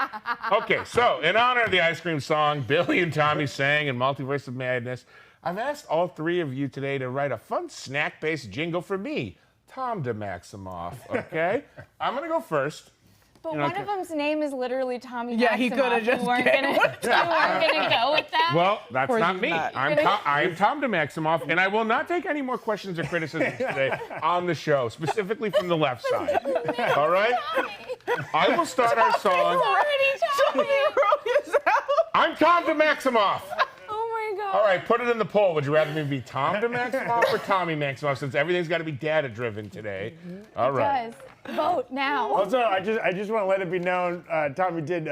Okay, so in honor of the ice cream song Billy and Tommy sang in Multiverse of Madness, I've asked all three of you today to write a fun snack-based jingle for me, Tom DeMaximoff, okay? I'm going to go first. But You know, one of them's name is literally Tommy Yeah, he Maximoff. coulda just You weren't get gonna go with that? Well, that's course not he's me. not. I am Tom DeMaximoff, and I will not take any more questions or criticisms today on the show, specifically from the left side. All right? I will start our song. Tommy wrote his out. I'm Tom DeMaximoff. Oh my God. All right, put it in the poll. Would you rather me be Tom DeMaximoff or Tommy Maximoff, since everything's got to be data-driven today? All right. Guys, vote now. Also, I just want to let it be known, Tommy did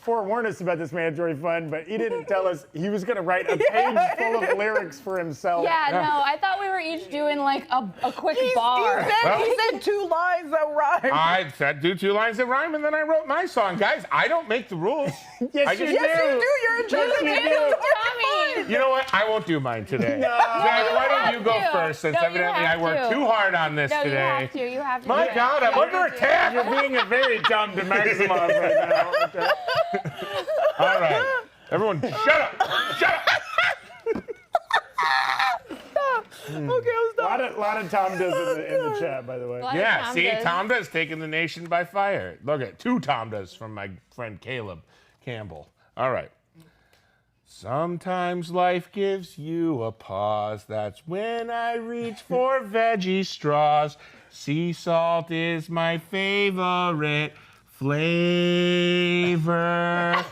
forewarn us about this mandatory fun, but he didn't tell us he was going to write a page full of lyrics for himself. Yeah, no, I thought we were each doing like a quick bar. He said 2 lines that rhyme. I said do 2 lines that rhyme, and then I wrote my song. Guys, I don't make the rules. Yes, I you just- do. You're in charge of Tommy. You know what? I won't do mine today. No. Zach, why don't have you go to. first, since No, you evidently I have worked to. too hard on this No, today. you have to. My God, I'm under attack. You're being a very Tom DeMaximoff right now. Okay. All right. Everyone, shut up. Shut up. Okay, I was done. A lot of Tom does in the chat, by the way. Yeah, see, Tomda's taking the nation by fire. Look at 2 Tomdas from my friend Caleb Campbell. All right. Sometimes life gives you a pause. That's when I reach for veggie straws. Sea salt is my favorite flavor.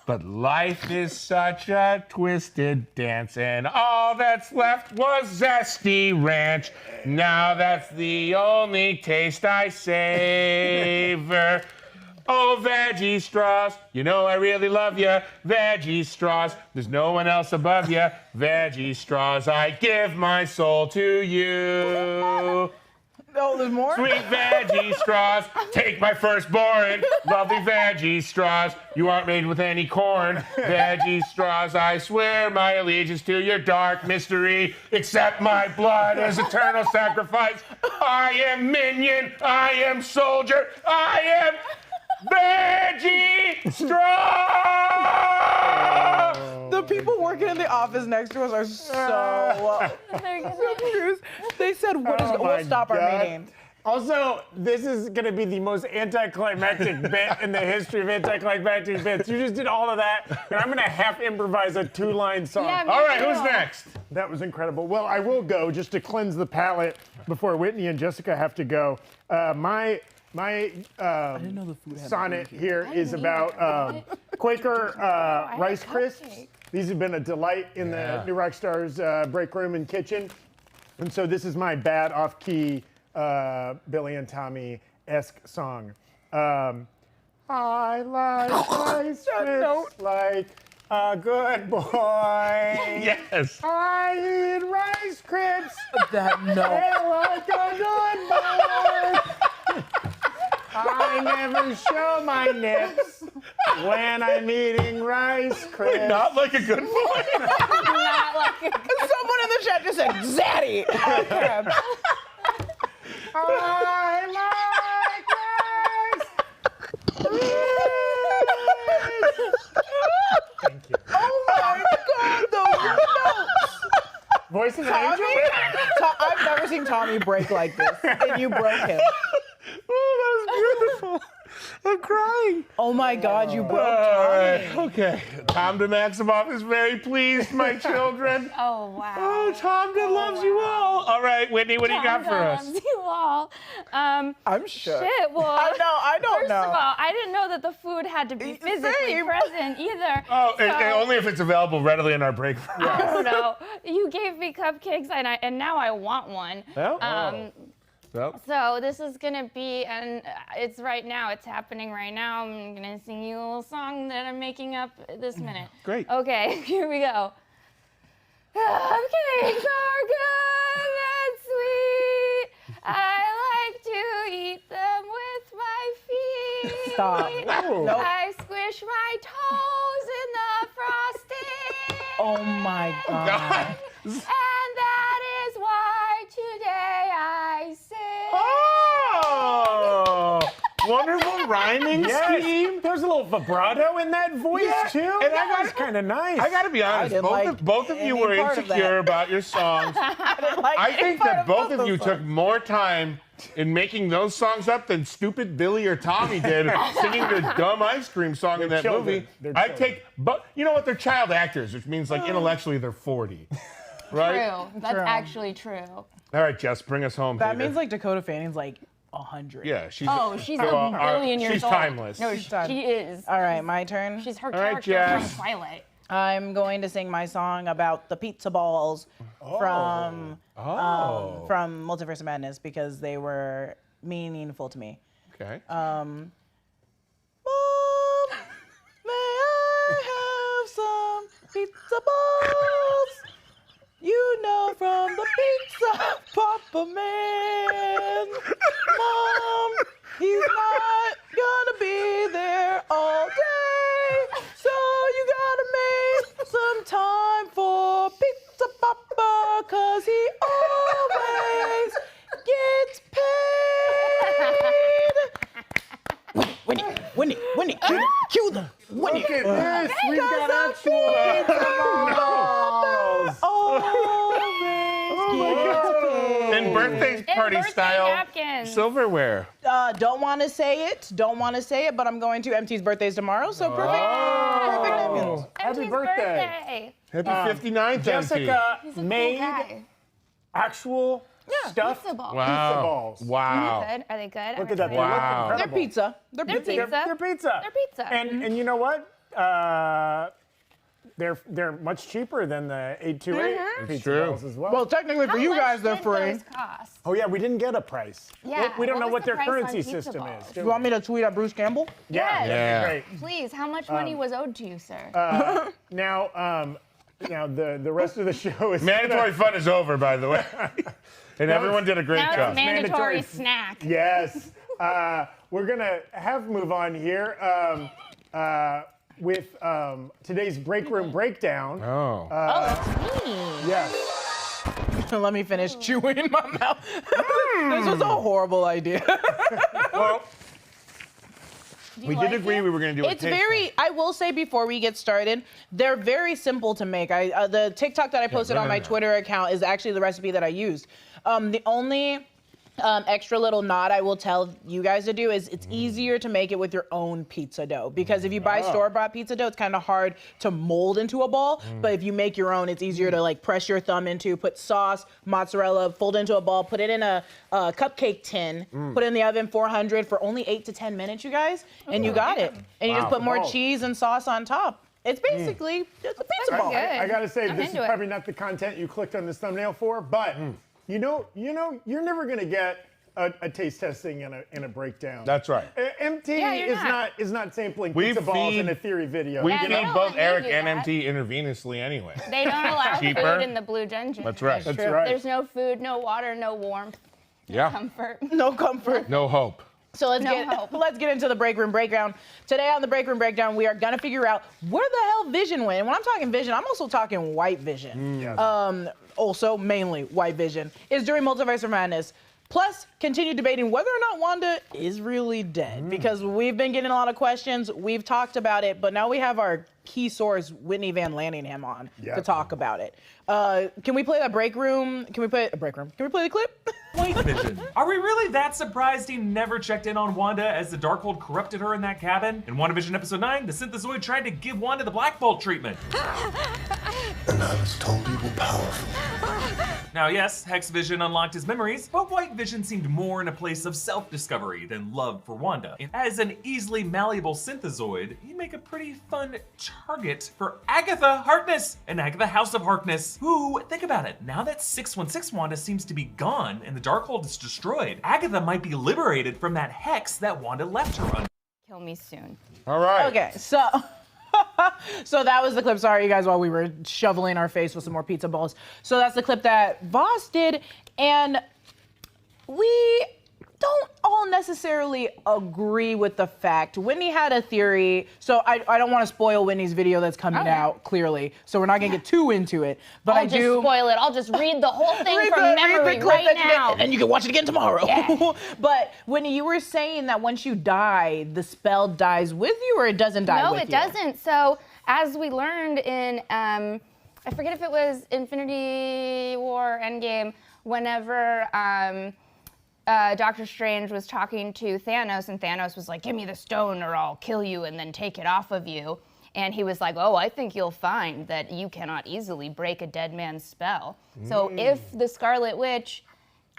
But life is such a twisted dance, and all that's left was zesty ranch. Now that's the only taste I savor. Oh, veggie straws, you know I really love ya. Veggie straws, there's no one else above ya. Veggie straws, I give my soul to you. Oh, there's more? Sweet veggie straws, take my firstborn. Lovely veggie straws, you aren't made with any corn. Veggie straws, I swear my allegiance to your dark mystery. Accept my blood as eternal sacrifice. I am minion, I am soldier, I am veggie straw. The people working in the office next to us are so confused. They said, we'll stop our meeting. Also, this is going to be the most anticlimactic bit in the history of anticlimactic bits. You just did all of that, and I'm going to half improvise a 2-line song. Yeah, All right, who's next? That was incredible. Well, I will go just to cleanse the palate before Whitney and Jessica have to go. My sonnet here is about Quaker Rice Crisps. These have been a delight in the New Rock Stars break room and kitchen. And so this is my bad off-key Billy and Tommy-esque song. I like rice crisps like a good boy. Yes. I eat rice crisps That no. like a good boy. I never show my nips when I'm eating rice crisps. Not like a good boy. Not like a Someone in the chat just said, Zaddy. Oh, crap. I like rice crisps. Thank you. Oh my God, those are notes. Voice of an angel? I've never seen Tommy break like this, and you broke him. Oh, that was beautiful. I'm crying. Oh my God, you broke All right, Tommy. okay. Tom de Maximoff is very pleased, my children. Oh, wow. Oh, Tom de loves you all. All right, Whitney, what do you got for us? Loves you all. I'm sure. Shit, well, I don't first know. of all, I didn't know that the food had to be physically Same. present either. Oh, So, and only if it's available readily in our break room. I don't know. You gave me cupcakes, and now I want one. Well, well, So this is gonna be, and it's right now. It's happening right now. I'm gonna sing you a little song that I'm making up this minute. Great. Okay, here we go. Cupcakes are good and sweet. I like to eat them with my feet. Stop. Nope. I squish my toes in the frosting. Oh my God. God. And that is why today I sing. Oh, wonderful rhyming scheme. There's a little vibrato in that voice, Yeah, too. and That's kind of nice. I gotta be honest, didn't like both of you any were part of insecure that. about your songs. I think that both of you took more time in making those songs up than stupid Billy or Tommy did singing their dumb ice cream song in that children. movie. They're I children. take, but you know what? They're child actors, which means like intellectually they're 40, right? True. That's actually true. All right, Jess, bring us home. That Peter. means like Dakota Fanning's like 100. Yeah, she's. Oh, she's a well, billion years she's old. timeless. No, She's done. she is. All right, my turn. She's her All right, character Jess. from Twilight. I'm going to sing my song about the pizza balls from Multiverse of Madness because they were meaningful to me. Okay. Mom, may I have some pizza balls? You know, from the pizza Papa Man. Mom, he's not gonna be there all day, so you gotta make some time for Pizza Papa, 'cause he always gets paid. Winnie, cue them. Winnie. Look at this. We've got actual balls. In birthday party birthday style napkins. silverware. Don't want to say it, but I'm going to MT's birthday's tomorrow, so perfect napkins. Happy MT's birthday. Happy 59th, Jessica He's a cool made guy. actual stuffed Pizza balls. Wow. balls. Wow. Good. Are they good? Look at that. They Wow. look They're incredible. pizza. They're They're pizza. pizza. They're pizza. They're pizza. And you know what? they're much cheaper than the 828 pizza true. balls as well. Well, technically for How you much guys, they're did free. those cost? Oh yeah, we didn't get a price. Yeah, We don't what know was what the their price on currency pizza system balls? is. You want me to tweet at Bruce Campbell? Yes. Yeah. Great. Please, how much money was owed to you, sir? Now the rest of the show is Mandatory fun is over, by the way. And everyone did a great now job. it's mandatory Mandatory- snack. Yes. We're gonna move on here with today's Breakroom breakdown. Oh. That's me. Yes. Let me finish chewing in my mouth. This was a horrible idea. Well, we like did agree we were going to do a It's taste very, I will say before we get started, they're very simple to make. The TikTok that I posted on my Twitter account is actually the recipe that I used. The only extra little nod I will tell you guys to do is it's easier to make it with your own pizza dough, because if you buy store-bought pizza dough, it's kind of hard to mold into a ball. But if you make your own, it's easier to like press your thumb into, put sauce, mozzarella, fold into a ball, put it in a cupcake tin, put it in the oven 400 for only 8 to 10 minutes, you guys, and you got it. And you just put more Wow. cheese and sauce on top. It's basically just a pizza ball. good. I gotta say, I'm this is into it. probably not the content you clicked on this thumbnail for, but you know, you're never gonna get a taste testing in a breakdown. That's right. MT Yeah, you're is not sampling We pizza balls in feed- a theory video. We Yeah, they feed don't both let you Eric do and that. MT intravenously anyway. They don't allow Cheaper. food in the blue dungeon. That's right. That's right. There's no food, no water, no warmth, Yeah. comfort. No comfort. No hope. So let's No get hope. let's get into the Breakroom Breakdown. Today on the Breakroom Breakdown, we are gonna figure out where the hell Vision went. And when I'm talking Vision, I'm also talking White Vision. Yes. Also, mainly White Vision is during Multiverse of Madness. Plus, continue debating whether or not Wanda is really dead, because we've been getting a lot of questions. We've talked about it, but now we have our key source, Whitney Van Laningham, on to Yep. talk about it. Can we play that Breakroom? Can we play a Breakroom? Can we play the clip? White Vision. Are we really that surprised he never checked in on Wanda as the Darkhold corrupted her in that cabin? In WandaVision Episode 9, the Synthezoid tried to give Wanda the Black Bolt treatment. And I was told you were powerful. Now yes, Hex Vision unlocked his memories, but White Vision seemed more in a place of self-discovery than love for Wanda. And as an easily malleable Synthezoid, he'd make a pretty fun target for Agatha Harkness and Agatha House of Harkness, who, think about it, now that 616 Wanda seems to be gone and the Darkhold is destroyed, Agatha might be liberated from that hex that Wanda left her under. Kill me soon. All right. Okay, so so that was the clip. Sorry, you guys, while we were shoveling our face with some more pizza balls. So that's the clip that Voss did, and we don't all necessarily agree with the fact. Whitney had a theory, so I don't want to spoil Whitney's video that's coming Okay. out, clearly, so we're not gonna get too into it. But I'll just spoil it. I'll just read the whole thing Read from the memory clip right that you did, now. and then you can watch it again tomorrow. Yeah. But Whitney, you were saying that once you die, the spell dies with you, or it doesn't die No, with it you? doesn't. So as we learned in, I forget if it was Infinity War, Endgame, whenever Doctor Strange was talking to Thanos, and Thanos was like, "Give me the stone or I'll kill you and then take it off of you." And he was like, "Oh, I think you'll find that you cannot easily break a dead man's spell." So if the Scarlet Witch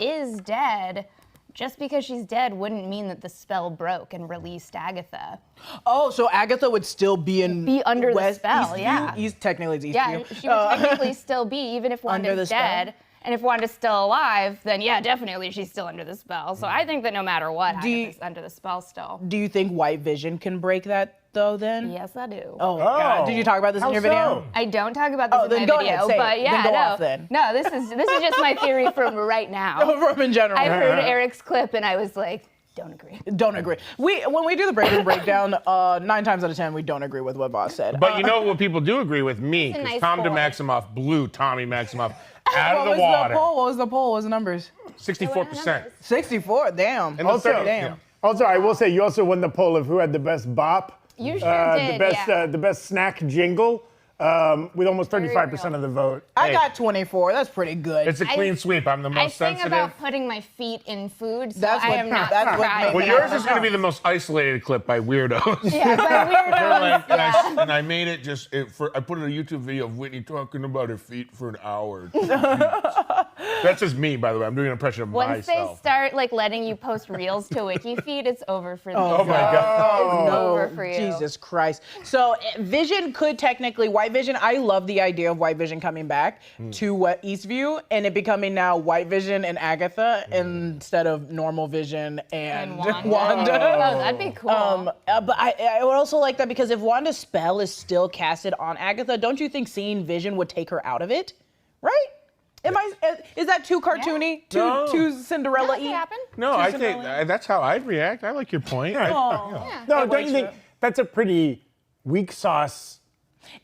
is dead, just because she's dead wouldn't mean that the spell broke and released Agatha. Oh, so Agatha would still be under the spell, Eastview? yeah. Technically it's Eastview. Yeah, she would technically still be, even if Under the Wanda's spell? dead. And if Wanda's still alive, then yeah, definitely she's still under the spell. So I think that no matter what, Do you- Agatha's under the spell still. Do you think White Vision can break that though then? Yes, I do. Oh, God. Did you talk about this in How your video? so? I don't talk about this Oh, in then my go video, ahead, say but it. yeah, Then go no. off then. No, this is just my theory from right now. From in general. I heard Eric's clip and I was like, don't agree. Don't agree. When we do the Breakroom Breakdown, 9 times out of 10, we don't agree with what Voss said. But you know what people do agree with? Me, He's a because nice Tom boy. DeMaximoff blew Tommy Maximoff out what of was the water. the poll? What was the poll? What was the numbers? 64%. 64. Damn. And the Also, 30, damn. Also, I will say you also won the poll of who had the best bop. You sure did, the best snack jingle, with almost 35% of the vote. I got 24. That's pretty good. It's a clean sweep. I'm the I most sing sensitive. about putting my feet in food, so That's I what- am not that's what surprised. made Well, me- yours is going to be the most isolated clip by weirdos. Yeah, but weirdos. And I made it I put in a YouTube video of Whitney talking about her feet for an hour. That's just me, by the way. I'm doing an impression of Once they myself. start like letting you post reels to WikiFeed, it's over for Oh these my guys. God. It's over for you. Jesus Christ. So Vision could technically, White Vision, I love the idea of White Vision coming back to Eastview and it becoming now White Vision and Agatha instead of normal Vision and Wanda. Oh, that'd be cool. But I would also like that because if Wanda's spell is still casted on Agatha, don't you think seeing Vision would take her out of it? Right? Is that too cartoony? No. Too Cinderella-y? That could happen. No, I think that's how I'd react. I like your point. No, don't you think that's a pretty weak sauce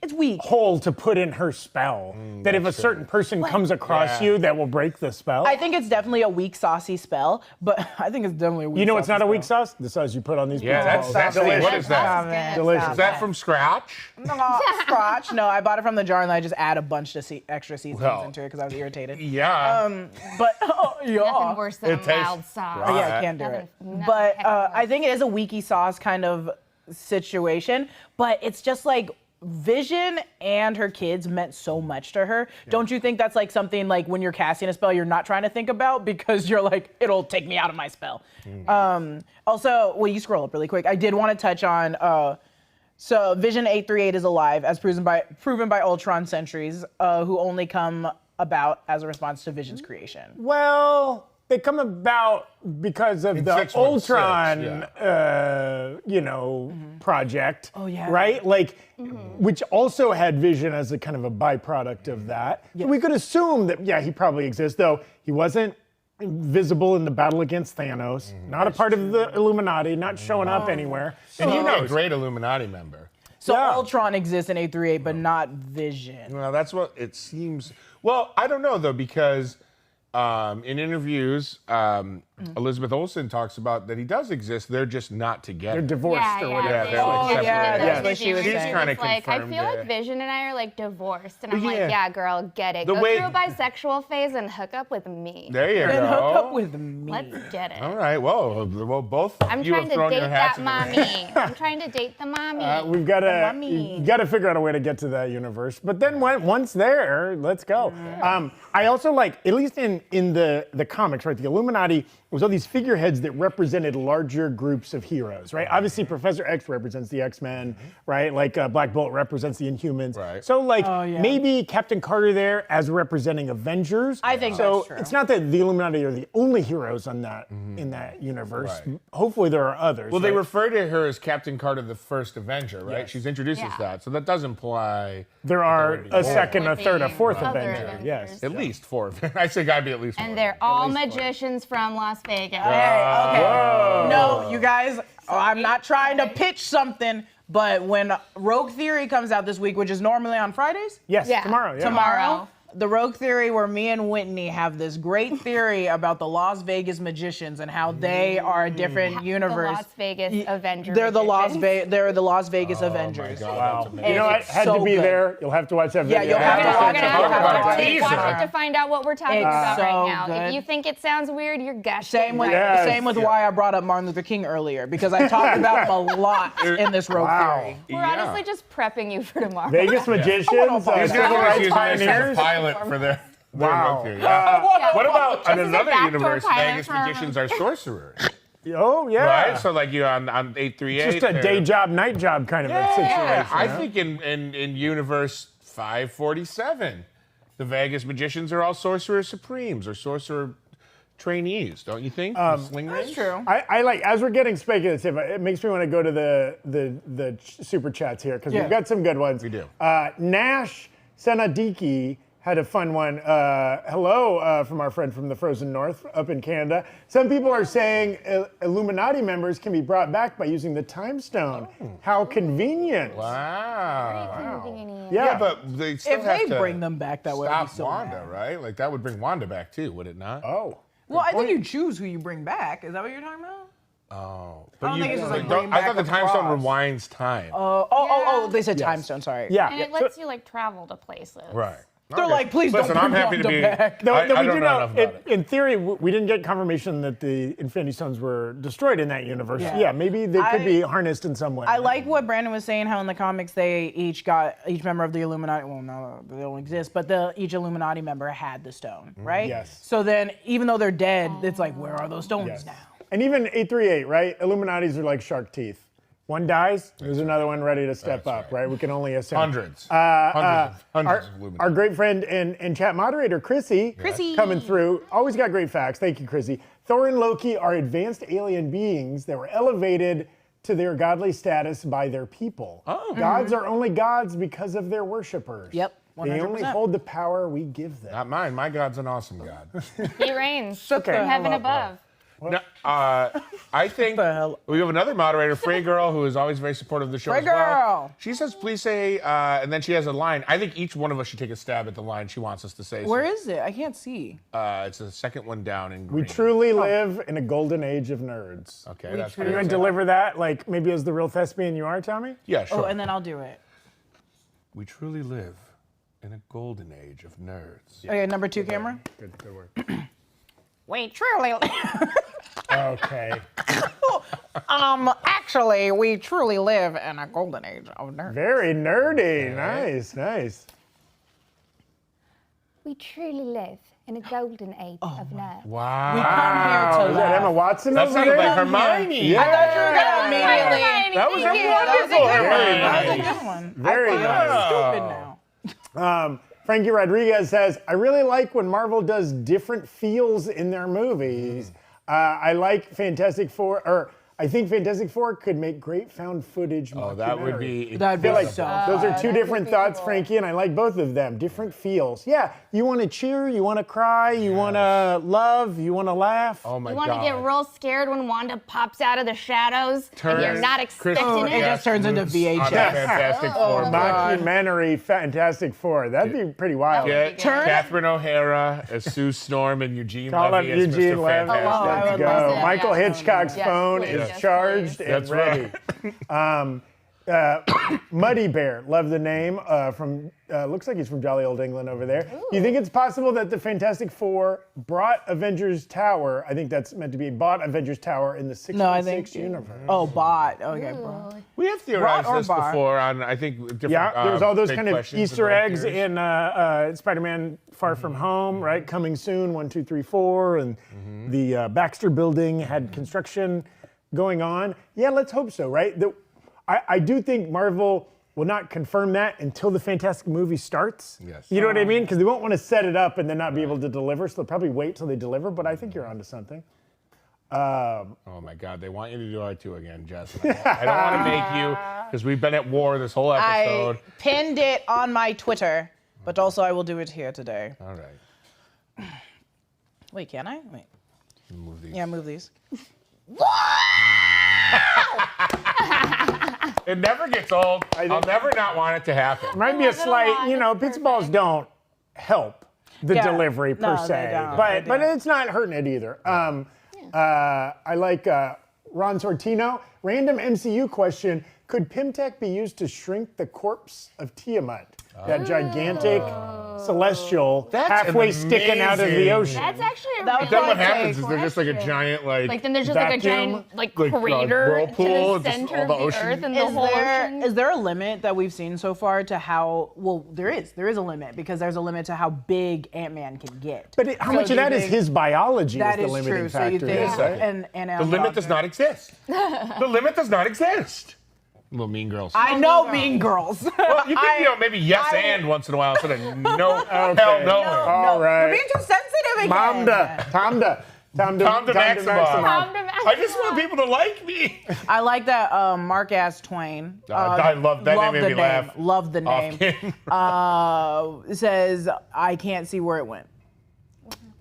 It's weak. hole to put in her spell? That if a certain person comes across you, that will break the spell? I think it's definitely a weak, saucy spell, but I think it's definitely a weak You know what's not a weak spell. sauce? The sauce you put on these Yeah, pizzas. that's Delicious. what is that? That's Delicious. Is that from scratch? No, scotch. No, I bought it from the jar and I just add a bunch of extra seasonings Well, into it because I was irritated. Yeah. But yeah. Nothing worse than It a tastes mild sauce. right. Yeah, I can't do it. Nothing But heck of I think it is a weaky sauce kind of situation. But it's just like Vision and her kids meant so much to her. Don't you think that's like something like when you're casting a spell you're not trying to think about because you're like, it'll take me out of my spell. Also, well, you scroll up really quick. I did want to touch on, so Vision 838 is alive as proven by Ultron sentries who only come about as a response to Vision's creation. Well, they come about because of the 616, Ultron, project. Oh, yeah. Right? Like, which also had Vision as a kind of a byproduct of that. So we could assume that, yeah, he probably exists, though he wasn't visible in the battle against Thanos, not a part of the Illuminati, not showing up anywhere. And he'd be a great Illuminati member. So Yeah. Ultron exists in 838, but not Vision. Well, that's what it seems. Well, I don't know though, because in interviews, Elizabeth Olsen talks about that he does exist. They're just not together. They're divorced Yeah, or yeah, whatever. they- they're like Oh, separated. yeah, that's what she was She's saying. kinda It's like, I confirmed feel like it. Vision and I are like divorced, and I'm Yeah. like, yeah, girl, get it. The Go way- through a bisexual phase and hook up with me. There you Then hook up go. with me. Let's get it. All right. Well, both I'm you trying have to thrown date your hats that in the ring. mommy. I'm trying to date the mommy. We've got to mummy. you got to figure out a way to get to that universe. But then once there, let's go. I also like, at least in the comics, right? The Illuminati was all these figureheads that represented larger groups of heroes, right? Obviously, Professor X represents the X-Men, right? Like Black Bolt represents the Inhumans. Right. So like yeah. maybe Captain Carter there as representing Avengers. I think so. that's true. It's not that the Illuminati are the only heroes on that in that universe. Right. Hopefully, there are others. Well, they right? refer to her as Captain Carter, the first Avenger, right? Yes. She's introduced as that, so that does imply There are would be a more. second, a third, a fourth Other Avenger. Avengers. Yes. at least 4. I say gotta be at least 4. and they're all magicians from Las Vegas. Okay. No, you guys, I'm not trying to pitch something, but when Rogue Theory comes out this week, which is normally on Fridays, Yes, Yeah. tomorrow. Yeah. tomorrow, the Rogue Theory where me and Whitney have this great theory about the Las Vegas magicians and how they are a different universe. The Las Vegas Avengers. They're the Las Vegas Avengers. Wow. And You know what? it's Had so to be good. there. You'll have to watch that video. you'll have to We're watch gonna it. have Talk about to a watch teaser. it to find out what we're talking It's about so right now. good. If you think it sounds weird, you're gushing. Same with Yes. same with why I brought up Martin Luther King earlier because I talked about him a lot in this Rogue Wow. Theory. We're honestly just prepping you for tomorrow. Vegas magicians. He's civil gonna rights use this as pioneers. a pilot for their Wow. Rogue Theory. Yeah. What about This in is a another backdoor universe? pilot Vegas for- magicians are sorcerers, Oh yeah. right? So like you on 838. Just a they're- day job, night job kind of a situation. Yeah, I huh? think in universe 547, the Vegas magicians are all sorcerer supremes or sorcerer trainees, don't you think? Sling rings? True. I like, as we're getting speculative, it makes me want to go to the super chats here because Yeah. we've got some good ones. We do. Nash Senadiki had a fun one. Hello from our friend from the frozen north up in Canada. Some people are saying Illuminati members can be brought back by using the time stone. How convenient. Wow. Yeah, But they still If have they to bring them back, that would be stop so Wanda, bad. right? Like that would bring Wanda back too, would it not? Oh. Well, I think you choose who you bring back. Is that what you're talking about? But don't think it's just like don't- bring I thought back the time stone across. rewinds time. They said time stone. Sorry. Yeah. And it lets you like travel to places. Right. They're like, please don't Listen, bring I'm happy to Wanda be. back. Though I we don't do know know, enough about it. in theory, we didn't get confirmation that the Infinity Stones were destroyed in that universe. Yeah. Yeah, maybe they could be harnessed in some way. I like what Brandon was saying, how in the comics they each member of the Illuminati, well, no, they don't exist, but each Illuminati member had the stone, right? Yes. So then, even though they're dead, it's like, where are those stones Yes. now? And even 838, right? Illuminatis are like shark teeth. One dies, there's another one ready to step up, right? We can only assume. Hundreds. Hundreds of Illuminati. Our great friend and chat moderator, Chrissy, coming through. Always got great facts. Thank you, Chrissy. Thor and Loki are advanced alien beings that were elevated to their godly status by their people. Oh. Gods are only gods because of their worshipers. Yep, 100%. They only hold the power we give them. Not mine. My God's an awesome God. He reigns Okay. from heaven above. No, I think we have another moderator, Frey Girl, who is always very supportive of the show Frey as well. Girl. She says, please say, and then she has a line. I think each one of us should take a stab at the line she wants us to say. Where is it? I can't see. It's the second one down in green. We truly live in a golden age of nerds. Okay, that's Are you going to deliver that like maybe as the real thespian you are, Tommy? Yeah, sure. Oh, and then I'll do it. We truly live in a golden age of nerds. Okay, number 2 camera. Good work. We truly. Okay. Actually, we truly live in a golden age of nerds. Very nerdy. Nice. We truly live in a golden age of nerds. Wow. We come here to Is that laugh. Emma Watson That over sounded there? like Hermione. Yeah. I thought you were gonna immediately. That was a wonderful Hermione. That was a good one. Very I feel nice. stupid now. Frankie Rodriguez says, I really like when Marvel does different feels in their movies. I like Fantastic Four, or I think Fantastic Four could make great found footage. Oh, that would mockumentary. be. That'd I feel be like so. those are two that'd different be thoughts, cool. Frankie, and I like both of them. Different feels. Yeah, you want to cheer, you want to cry, you want to love, you want to laugh. Oh my You God. want to get real scared when Wanda pops out of the shadows and you're not Chris- expecting it it. just turns into Roots VHS. on that Fantastic Four. Documentary Fantastic Four. That'd be pretty wild. Get Turn- Catherine O'Hara as Sue Storm and Eugene Call up Levy as Eugene Mr. Levy. Fantastic. I Let's would go. love that. Michael Yeah. Hitchcock's Yes, phone please. is Yes, charged please. and That's ready. right. Muddy Bear, love the name. From looks like he's from jolly old England over there. Do you think it's possible that the Fantastic Four brought Avengers Tower? I think that's meant to be bought Avengers Tower in the 616 No, I think. universe. Oh, bot. Okay, bro. We have theorized Rot or this bar? before on, I think, different. Yeah, there's all those big kind of questions Easter and eggs theories. in Spider-Man Far From Home, right? Coming soon, 1, 2, 3, 4, and the Baxter Building had construction going on. Yeah, let's hope so, right? I do think Marvel will not confirm that until the Fantastic movie starts. Yes. You know what I mean? Because they won't want to set it up and then not be able to deliver, so they'll probably wait till they deliver, but I think you're onto something. Oh my God, they want you to do R2 again, Jess. I don't want to make you, because we've been at war this whole episode. I pinned it on my Twitter, but also I will do it here today. All right. Wait, can I? Wait. Move these. Yeah, move these. It never gets old. I'll never not want it to happen. Might be a slight, pizza balls don't help the Yeah. delivery per No, they se, don't. but They don't. it's not hurting it either. I like Ron Sortino. Random MCU question: could Pimtech be used to shrink the corpse of Tiamat, that gigantic celestial halfway sticking out of the amazing. ocean? That's actually a That really would Then what Like, happens is they're just like a question. giant Like then there's just like a vacuum, giant like like, crater whirlpool, to the just center all of the the ocean. earth and the whole ocean. Is there a limit that we've seen so far to how? Well, there is a limit because there's a limit to how big Ant-Man can get. But how So much do of you that is think- his biology That is the is limiting true. So factor? you think, Yeah. and The limit does not exist. The limit does not exist. Little Mean Girls. I know Mean Girls. Well, you can, maybe yes and once in a while instead of no, hell no. All right. You're being too sensitive again. Tomda Maximoff. Tom to I just want people to like me. I like that Marc asked Twain. I love that name. Made me laugh. Love the name. Says I can't see where it went.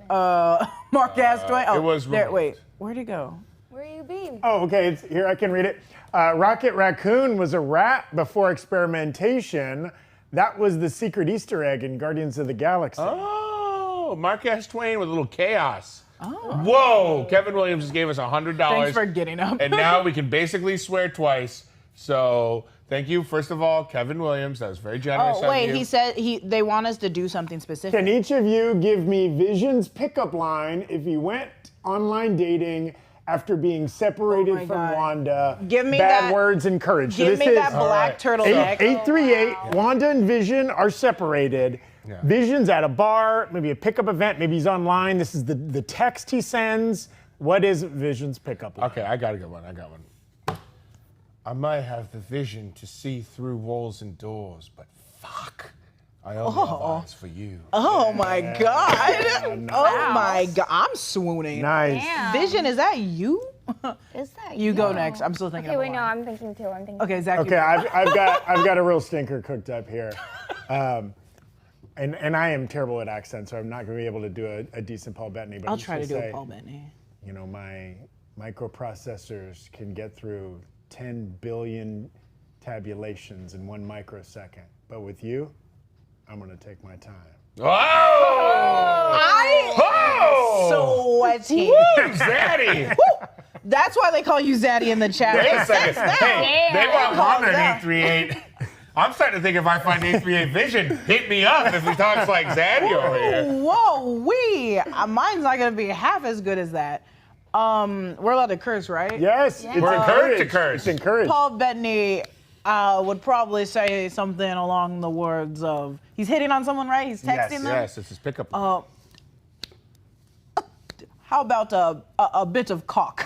Marc asked Twain. Oh, it was there. removed. Wait, where'd it go? Where you be? Oh, okay. It's here. I can read it. Rocket Raccoon was a rat before experimentation. That was the secret Easter egg in Guardians of the Galaxy. Oh, Marquez Twain with a little chaos. Oh. Whoa! Kevin Williams just gave us $100. Thanks for getting up. And now we can basically swear twice. So thank you, first of all, Kevin Williams. That was very generous of Oh wait, you. he said they want us to do something specific. Can each of you give me Vision's pickup line if he went online dating after being separated Oh my from God. Wanda? Give me bad that- words encouraged. So Give this me is that black turtleneck. 838. Wanda and Vision are separated. Yeah. Vision's at a bar, maybe a pickup event, maybe he's online. This is the text he sends. What is Vision's pickup line? Okay, I got a good one. I might have the vision to see through walls and doors, but fuck, I only have eyes for you. Oh my God. Oh my God. I'm swooning. Nice. Damn. Vision, is that you? Is that You go next. I'm still thinking Okay, of wait, a no, line. I'm thinking too. I'm thinking. Okay, Zach. Okay, I've got a real stinker cooked up here. And I am terrible at accents, so I'm not going to be able to do a decent Paul Bettany. But I'll I'm just try to do gonna a say, Paul Bettany. You know, my microprocessors can get through 10 billion tabulations in 1 microsecond. But with you, I'm going to take my time. Sweaty. Woo, Zaddy! That's why they call you Zaddy in the chat. Wait a second. Hey, they want Calm Wanda down. in 838. I'm starting to think if I find 838 Vision, hit me up if he talks like Zaddy over here. Whoa, mine's not gonna be half as good as that. We're allowed to curse, right? Yes, it's We're encouraged to encouraged. curse. It's encouraged. Paul Bettany would probably say something along the words of, he's hitting on someone, right? He's texting them. Yes, it's his pickup. How about a bit of cock?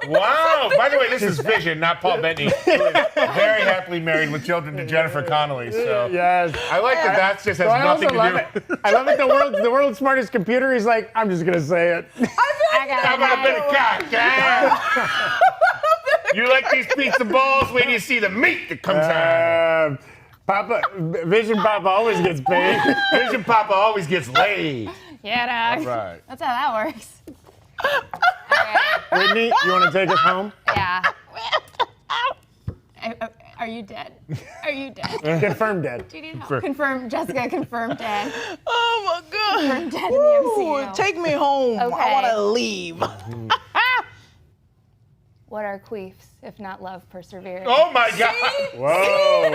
Wow! By the way, this is Vision, not Paul Bettany, who is very happily married with children to Jennifer Connelly. So Yes. I like that. That just has So I nothing also to love do. it. I love it. The world's smartest computer. He's like, I'm just gonna say it. How about a bit of cock? Huh? You like these pizza balls? Wait till you see the meat that comes out. Papa, Vision Papa always gets paid. Vision Papa always gets laid. Yeah, dog. Right. That's how that works. Whitney, you want to take us home? Yeah. Are you dead? Are you dead? Confirmed dead. Do you need help? Confirm, Jessica. Confirmed dead. Oh my God. Confirmed dead in the MCU. Take me home. I Okay. want to leave. What are queefs if not love perseveres? Oh my God! Whoa.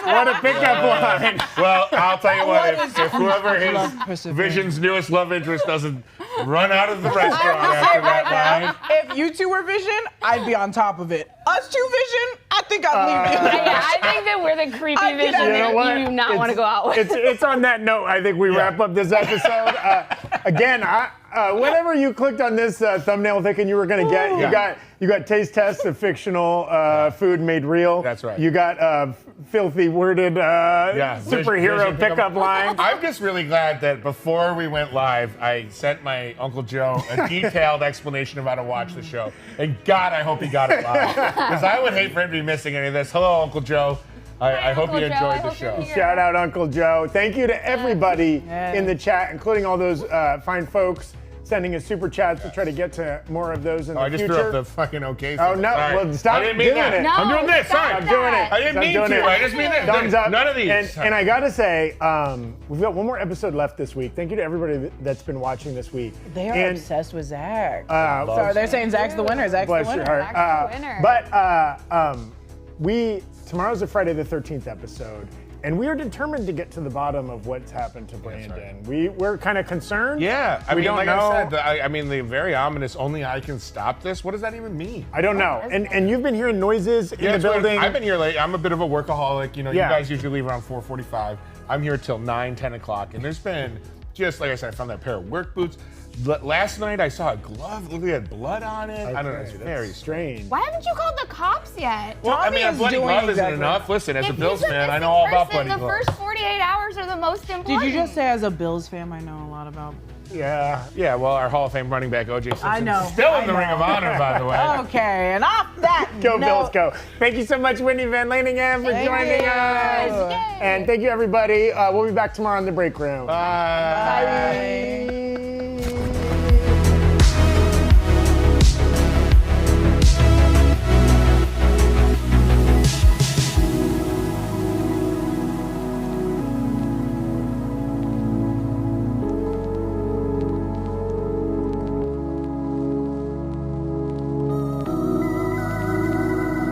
What a pickup line. Well, I'll tell you what. If whoever Love his perseverance. Vision's newest love interest doesn't run out of the restaurant after that line. If you two were Vision, I'd be on top of it. Us two Vision, I think I'd leave you. Yeah, I think that we're the creepy I get Vision it. You know that what? you do not want to go out with. It's on that note, I think we wrap up this episode. Again, whatever you clicked on this thumbnail thinking you were going to get, you got taste tests of fictional food made real. That's right. You got filthy worded superhero Vision pickup lines. I'm just really glad that before we went live, I sent my Uncle Joe a detailed explanation of how to watch the show. And God, I hope he got it live. Because I would hate for him to be missing any of this. Hello, Uncle Joe. I hope you Uncle Joe. I enjoyed the hope you're show. here. Shout out Uncle Joe. Thank you to everybody in the chat, including all those fine folks sending us super chats. We'll try to get to more of those in the I just future. threw up the fucking okay. Oh, no. Sorry. Well, stop I didn't mean doing that. it. No, I'm doing this. stop Sorry. I'm doing it. I didn't I'm mean doing to. it. I just mean this. Thumbs up. None of these. And I gotta say, we've got one more episode left this week. Thank you to everybody that's been watching this week. They are And, obsessed with Zach. sorry, They're saying Zach's the winner. Zach's the bless your winner. heart. Zach's the winner. Tomorrow's a Friday the 13th episode, and we are determined to get to the bottom of what's happened to Brandon. We're kind of concerned. Yeah, I We mean, don't like know. I said, I mean, the very ominous "only I can stop this." What does that even mean? I don't know. And you've been hearing noises in the it's weird. building. I've been here late. I'm a bit of a workaholic. You know, Yeah. you guys usually leave around 4:45. I'm here till 9, 10 o'clock, and there's been just like I said, I found that pair of work boots. Last night I saw a glove. Look, it had blood on it. I don't know. It's Okay, very that's strange. strange. Why haven't you called the cops yet? Well, I mean, a is bloody doing glove isn't exactly- enough. Listen, as a If Bills he's a fan, I missing know all about person, bloody the gloves. first 48 hours are the most important. Did you just say as a Bills fan, I know a lot about? Yeah. Yeah, well, our Hall of Fame running back O.J. Simpson I know. still in I the Ring know. of Honor, by the way. Okay, and off that Go note, Bills, go. Thank you so much, Whitney Van Laningham, for Thank joining you. us. Yay. And thank you, everybody. We'll be back tomorrow on the Breakroom. Bye. Bye.